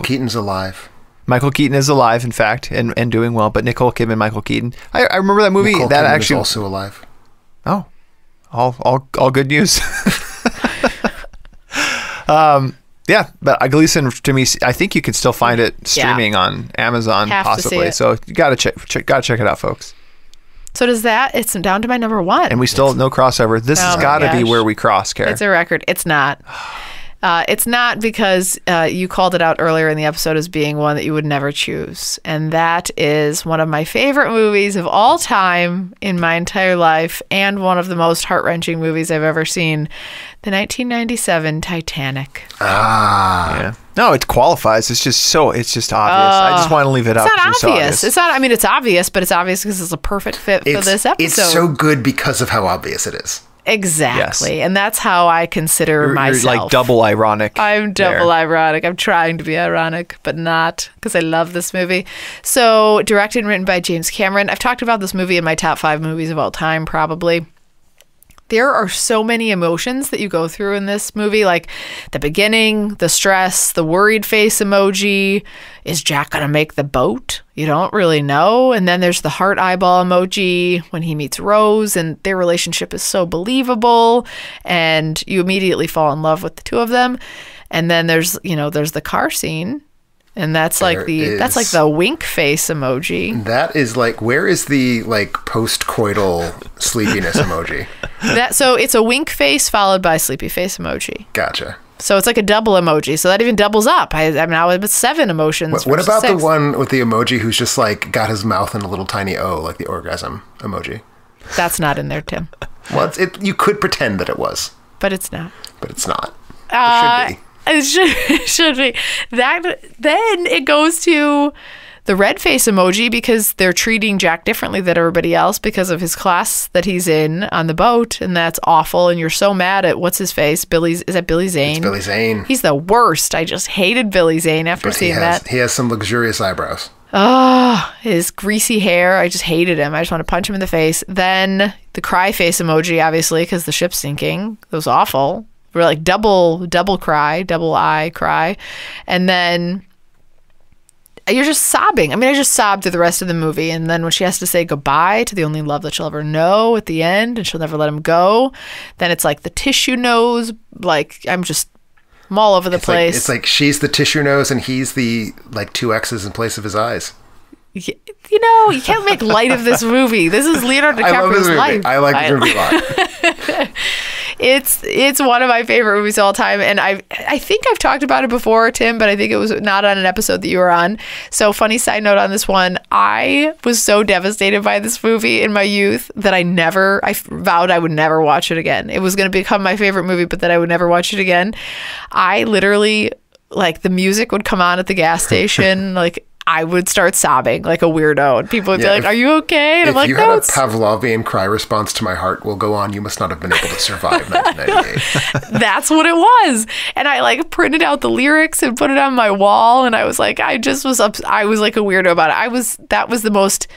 Keaton's alive. Michael Keaton is alive, in fact, and doing well. But Nicole Kidman, Michael Keaton. I remember that movie. Nicole that Kidman actually is also alive. Oh, all good news. Yeah, but Gleason, to me, I think you can still find it streaming on Amazon, possibly. So you gotta check it out, folks. So does that? It's down to my number 1, and we still no crossover. This has got to be where we cross, Kara. It's a record. It's not. It's not because you called it out earlier in the episode as being one that you would never choose. And that is one of my favorite movies of all time in my entire life, and one of the most heart-wrenching movies I've ever seen, the 1997 Titanic. Yeah. No, it qualifies. It's just obvious. I just want to leave it out. It's not obvious. It's not. I mean, it's obvious, but it's obvious because it's a perfect fit for this episode. It's so good because of how obvious it is. Exactly. Yes. And that's how I consider myself. You're like double ironic. I'm double ironic. I'm trying to be ironic, but not, because I love this movie. So, directed and written by James Cameron. I've talked about this movie in my top 5 movies of all time, probably. there are so many emotions that you go through in this movie, like the beginning, the stress, the worried face emoji. Is Jack going to make the boat? You don't really know. And then there's the heart eyeball emoji when he meets Rose, and their relationship is so believable, and you immediately fall in love with the two of them. And then there's the car scene. And that's like the wink face emoji. That is like, where is the like post-coital sleepiness emoji? So it's a wink face followed by a sleepy face emoji. Gotcha. So it's like a double emoji. So that even doubles up. I'm now at 7 emotions. What about 6. the one with the emoji who's just like got his mouth in a little tiny O, like the orgasm emoji? That's not in there, Tim. Well, you could pretend that it was. But it's not. But it's not. It should be. It should be. Then it goes to the red face emoji because they're treating Jack differently than everybody else because of his class that he's in on the boat, and that's awful. And you're so mad at what's his face? Is that Billy Zane? It's Billy Zane. He's the worst. I just hated Billy Zane after seeing that. He has some luxurious eyebrows. Oh, his greasy hair. I just hated him. I just want to punch him in the face. Then the cry face emoji, obviously, because the ship's sinking. It was awful. We're like double cry, double eye cry. And then you're just sobbing. I mean, I just sobbed through the rest of the movie. And then when she has to say goodbye to the only love that she'll ever know at the end, and she'll never let him go, then it's like the tissue nose. Like, I'm all over the place. It's like she's the tissue nose and he's the like 2 X's in place of his eyes. You know, you can't make light of this movie. This is Leonardo DiCaprio's life. I like this movie a lot. It's one of my favorite movies of all time, and I think I've talked about it before, Tim, but I think it was not on an episode that you were on. So funny side note on this one, I was so devastated by this movie in my youth that I vowed I would never watch it again. It was going to become my favorite movie, but that I would never watch it again. I literally, like, the music would come on at the gas station, like, I would start sobbing like a weirdo, and people would be like, "Are you okay?" And I'm like, "No." If you had a Pavlovian cry response to "My heart will go on," you must not have been able to survive 1998. That's what it was, and I like printed out the lyrics and put it on my wall, and I was like, I was like a weirdo about it. That was the most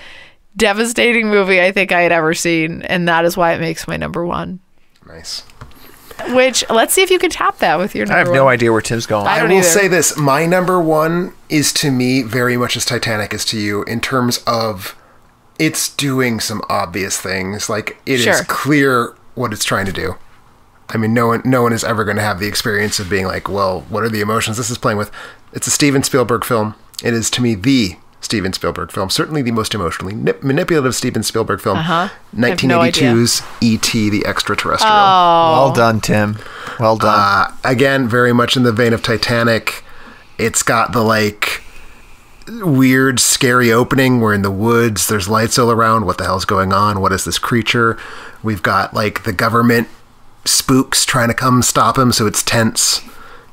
devastating movie I think I had ever seen, and that is why it makes my number 1. Nice. Which, let's see if you can tap that with your number 1. I have no idea where Tim's going. I will say this. My number 1 is to me very much as Titanic is to you in terms of it's doing some obvious things. Like, it is clear what it's trying to do. I mean, no one is ever going to have the experience of being like, well, what are the emotions this is playing with? It's a Steven Spielberg film. It is, to me, the Steven Spielberg film, certainly the most emotionally manipulative Steven Spielberg film, 1982's E.T. the Extraterrestrial. Oh. Well done, Tim. Well done. Again, very much in the vein of Titanic. It's got the like weird, scary opening. We're in the woods. There's lights all around. What the hell's going on? What is this creature? We've got like the government spooks trying to come stop him, so it's tense.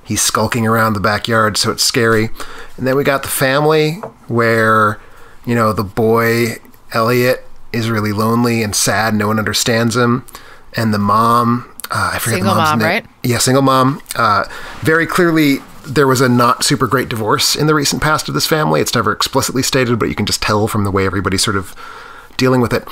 He's skulking around the backyard, so it's scary. And then we got the family where, the boy, Elliot, is really lonely and sad. No one understands him. And the mom, I forget the mom's name. Right? Yeah, single mom. Very clearly, there was a not super great divorce in the recent past of this family. It's never explicitly stated, but you can just tell from the way everybody's sort of dealing with it.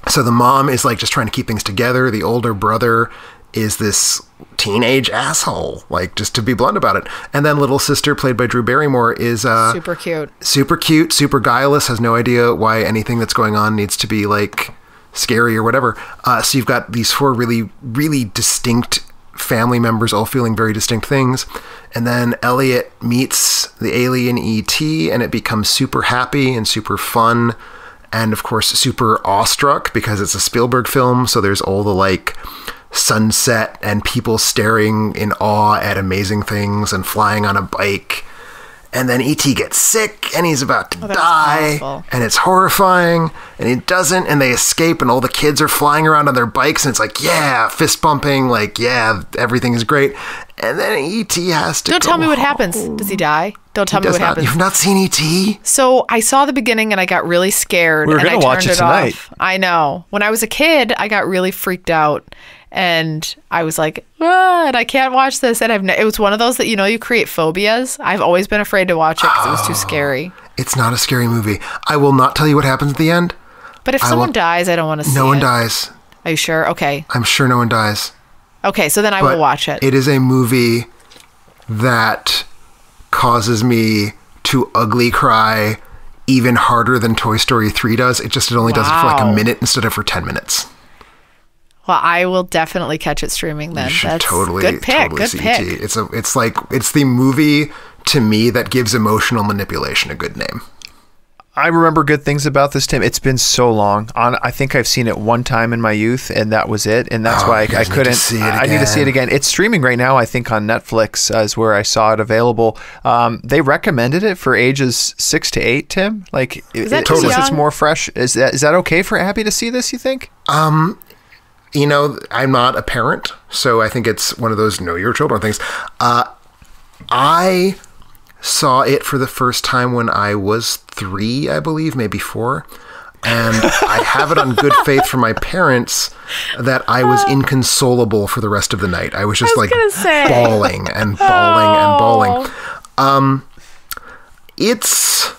So the mom is like just trying to keep things together. The older brother is this teenage asshole, like, just to be blunt about it. And then little sister, played by Drew Barrymore, is super cute, super guileless, has no idea why anything that's going on needs to be like scary or whatever. So you've got these 4 really, really distinct family members all feeling very distinct things. And then Elliot meets the alien E.T. and it becomes super happy and super fun. And of course, super awestruck because it's a Spielberg film. So there's all the like sunset and people staring in awe at amazing things and flying on a bike. And then E.T. gets sick and he's about to die. Awful. And it's horrifying, and he doesn't, and they escape and all the kids are flying around on their bikes and it's like, yeah, fist bumping, like, yeah, everything is great. And then E.T. has to Don't tell me what happens. Does he die? Don't tell me what happens. You've not seen E.T.? So I saw the beginning and I got really scared. We were going to watch it tonight. I know. When I was a kid, I got really freaked out. And I was like, and I can't watch this. And it was one of those that, you create phobias. I've always been afraid to watch it because it was too scary. It's not a scary movie. I will not tell you what happens at the end. But if someone dies, I don't want to see it. No one dies. Are you sure? Okay. I'm sure no one dies. Okay, so then I will watch it. It is a movie that causes me to ugly cry even harder than Toy Story 3 does. It only does it for like a minute instead of for 10 minutes. Well, I will definitely catch it streaming then. You should That's totally good pick. Good see pick. E.T. It's the movie to me that gives emotional manipulation a good name. I remember good things about this, Tim. It's been so long. I think I've seen it one time in my youth, and that was it. And that's why I couldn't. I need to see it again. It's streaming right now. I think on Netflix is where I saw it available. They recommended it for ages 6 to 8. Tim, like, is that since it's more fresh, is that okay for Abby to see this? You think? You know, I'm not a parent, so I think it's one of those know your children things. I saw it for the first time when I was 3, I believe, maybe 4. And I have it on good faith from my parents that I was inconsolable for the rest of the night. I was just bawling and bawling and bawling. It's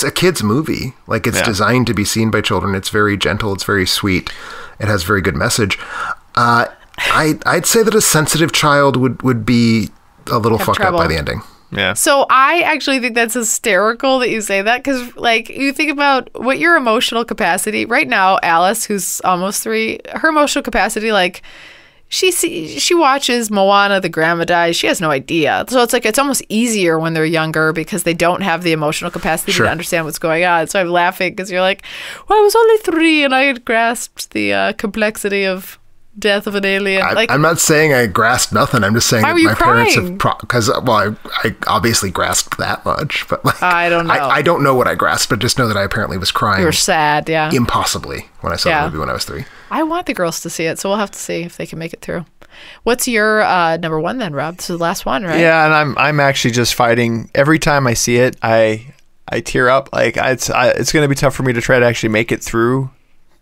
a kid's movie. Like, it's designed to be seen by children. It's very gentle. It's very sweet. It has a very good message. I'd say that a sensitive child would be a little fucked up by the ending. Yeah. So I actually think that's hysterical that you say that, because like you think about what your emotional capacity right now. Alice, who's almost 3, her emotional capacity, like she watches Moana, the grandma dies. She has no idea. So it's almost easier when they're younger because they don't have the emotional capacity to understand what's going on. So I'm laughing because you're like, well, I was only 3 and I had grasped the complexity of death of an alien. I'm not saying I grasped nothing. I'm just saying that my parents have because I obviously grasped that much, but like I don't know. I don't know what I grasped, but just know that I apparently was crying. You were sad, yeah. Impossibly when I saw the movie when I was 3. I want the girls to see it, so we'll have to see if they can make it through. What's your number 1 then, Rob? This is the last one, right? Yeah, and I'm actually just fighting every time I see it. I tear up. Like it's going to be tough for me to try to actually make it through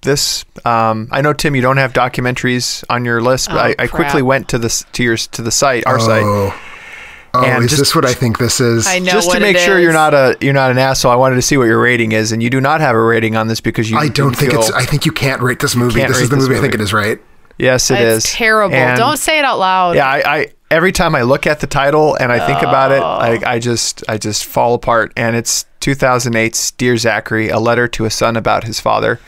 this. I know, Tim, you don't have documentaries on your list, but I quickly went to the site, our site. And is this what I think this is? I know, just to make sure you're not an asshole. I wanted to see what your rating is, and you do not have a rating on this because you. I think you can't rate this movie. This is the movie I think it is, right? Yes, it is. It's terrible. And don't say it out loud. Yeah, I every time I look at the title and I think about it, I just fall apart. And it's 2008's Dear Zachary, a letter to a son about his father.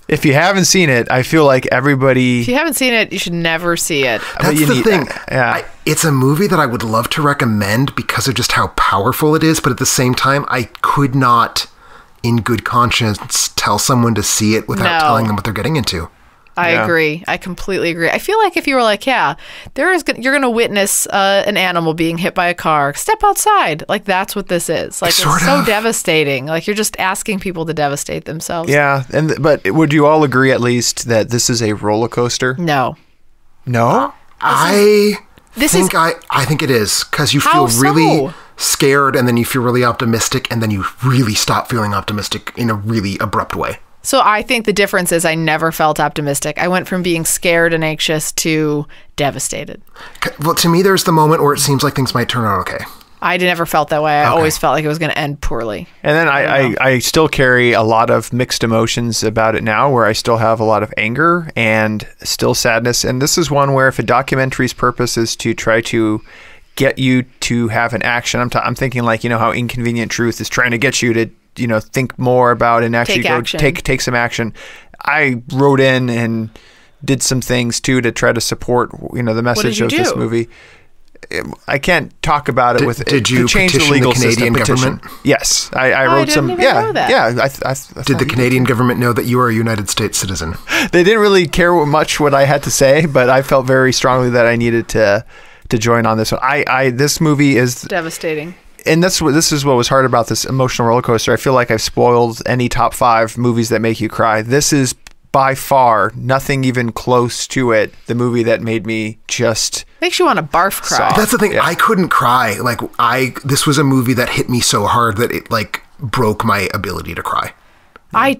If you haven't seen it, I feel like everybody... If you haven't seen it, you should never see it. That's the thing. It's a movie that I would love to recommend because of just how powerful it is, but at the same time, I could not, in good conscience, tell someone to see it without telling them what they're getting into. I agree. I completely agree. I feel like if you were like, you're going to witness an animal being hit by a car, step outside. Like, that's what this is. Like, it's so devastating. Like, you're just asking people to devastate themselves. Yeah. But would you all agree at least that this is a roller coaster? No. No? I think it is, because you feel really scared and then you feel really optimistic and then you really stop feeling optimistic in a really abrupt way. So I think the difference is I never felt optimistic. I went from being scared and anxious to devastated. Well, to me, there's the moment where it seems like things might turn out okay. I never felt that way. I always felt like it was going to end poorly. And then I still carry a lot of mixed emotions about it now, where I still have a lot of anger and still sadness. And this is one where if a documentary's purpose is to try to get you to have an action, I'm thinking like, how Inconvenient Truth is trying to get you to think more about and actually take some action. I wrote in and did some things too to try to support, the message of this movie. I can't talk about it with. Did you petition the Canadian government? Yes, I wrote some. Know that. Yeah. Did the Canadian government know that you are a United States citizen? They didn't really care much what I had to say, but I felt very strongly that I needed to join on this one. This movie is devastating. And this is what was hard about this Emotional Rollercoaster. I feel like I've spoiled any top 5 movies that make you cry. This is by far nothing even close to it. The movie that made me just makes you want to barf cry. That's the thing. Yeah. I couldn't cry. Like this was a movie that hit me so hard that it like broke my ability to cry. I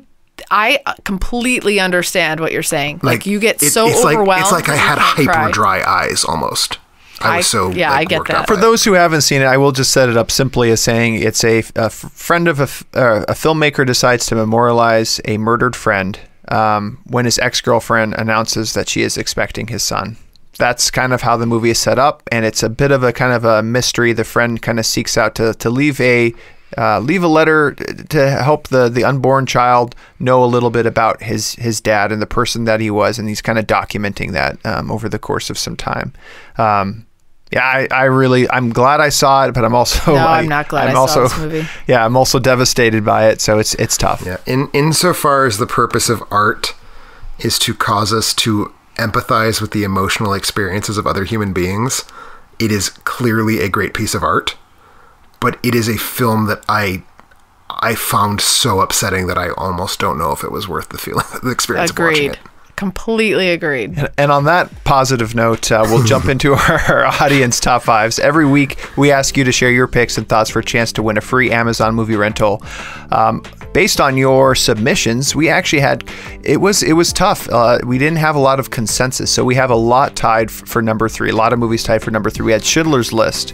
completely understand what you're saying. Like you get so it's overwhelmed. It's like I had hyper dry eyes almost. I was so I get that. For those who haven't seen it, I will just set it up simply as saying it's a friend of a filmmaker decides to memorialize a murdered friend when his ex-girlfriend announces that she is expecting his son. That's kind of how the movie is set up, and it's a bit of a kind of a mystery. The friend kind of seeks out to leave a letter to help the unborn child know a little bit about his dad and the person that he was, and he's kind of documenting that over the course of some time. I'm glad I saw it, but I'm also I'm not glad I saw this movie. Yeah, I'm also devastated by it, so it's tough. Yeah, insofar as the purpose of art is to cause us to empathize with the emotional experiences of other human beings, it is clearly a great piece of art. But it is a film that I found so upsetting that I almost don't know if it was worth the experience of watching it. Completely agreed. And on that positive note, we'll jump into our audience top fives. Every week, we ask you to share your picks and thoughts for a chance to win a free Amazon movie rental. Based on your submissions, we actually had it was tough. We didn't have a lot of consensus, so we have a lot tied for number 3. A lot of movies tied for number 3. We had Schindler's List.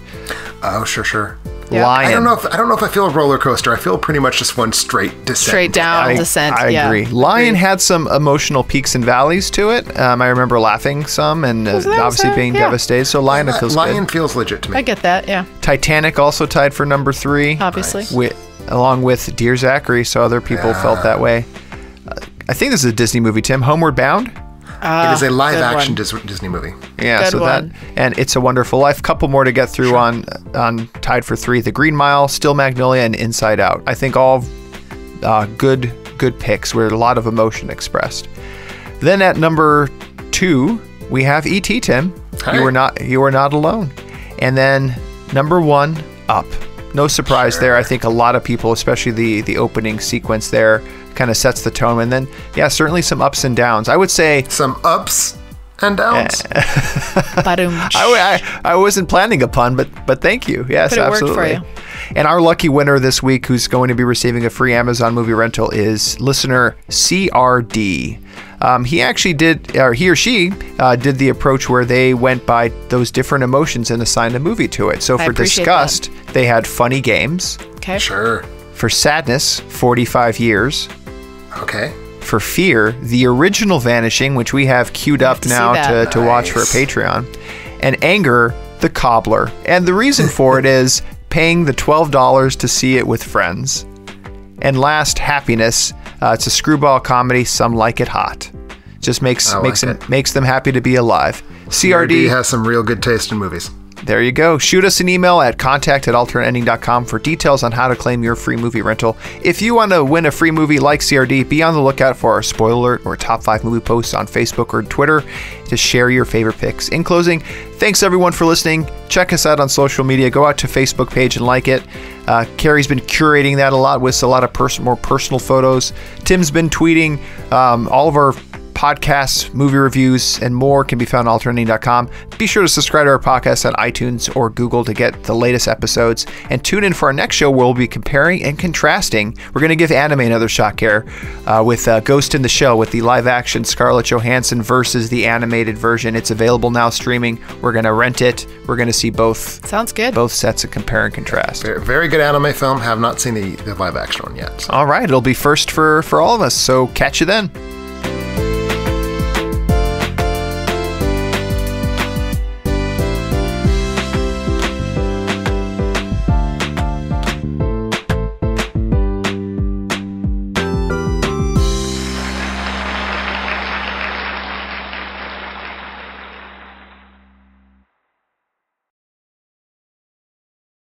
Oh, sure. Yeah. Lion. I don't know if I feel a roller coaster. I feel pretty much just one straight descent. Straight down descent. I agree. Lion had some emotional peaks and valleys to it. I remember laughing some and obviously being devastated. So Lion feels good. Lion feels legit to me. I get that. Yeah. Titanic also tied for number 3. Obviously. Nice. Along with Dear Zachary. So other people felt that way. I think this is a Disney movie. Tim, Homeward Bound. It is a live-action Disney movie. Yeah, good one. And It's a Wonderful Life. Couple more to get through on tied for 3. The Green Mile, Still Magnolia, and Inside Out. I think all good picks where a lot of emotion expressed. Then at number 2, we have E.T. Tim. Hi. You were not alone. And then number 1, Up. No surprise there. I think a lot of people, especially the opening sequence there, kind of sets the tone. And then, certainly some ups and downs. I would say some ups and downs. I wasn't planning a pun, but thank you. Yes, but it absolutely. Worked for you. And our lucky winner this week, who's going to be receiving a free Amazon movie rental, is listener CRD. He or she did the approach where they went by those different emotions and assigned a movie to it. So for disgust, they had funny games. Okay. Sure. For sadness, 45 years. Okay. For fear, the original Vanishing, which we have queued up now to watch for a Patreon. And anger, The Cobbler. And the reason for it is paying the $12 to see it with friends. And last, Happiness. It's a screwball comedy. Some like it hot. Just makes them happy to be alive. CRD has some real good taste in movies. There you go. Shoot us an email at contact@alternateending.com for details on how to claim your free movie rental. If you want to win a free movie like CRD, be on the lookout for our spoiler alert or top 5 movie posts on Facebook or Twitter to share your favorite picks. In closing, thanks everyone for listening. Check us out on social media. Go out to Facebook page and like it. Carrie's been curating that a lot with a lot of more personal photos. Tim's been tweeting all of our podcasts, movie reviews, and more can be found on alternateending.com. Be sure to subscribe to our podcast on iTunes or Google to get the latest episodes. And tune in for our next show where we'll be comparing and contrasting. We're going to give anime another shot here with Ghost in the Shell with the live-action Scarlett Johansson versus the animated version. It's available now streaming. We're going to rent it. We're going to see both. Sounds good. Both sets of compare and contrast. Very good anime film. Have not seen the live-action one yet. So. All right. It'll be first for all of us. So catch you then.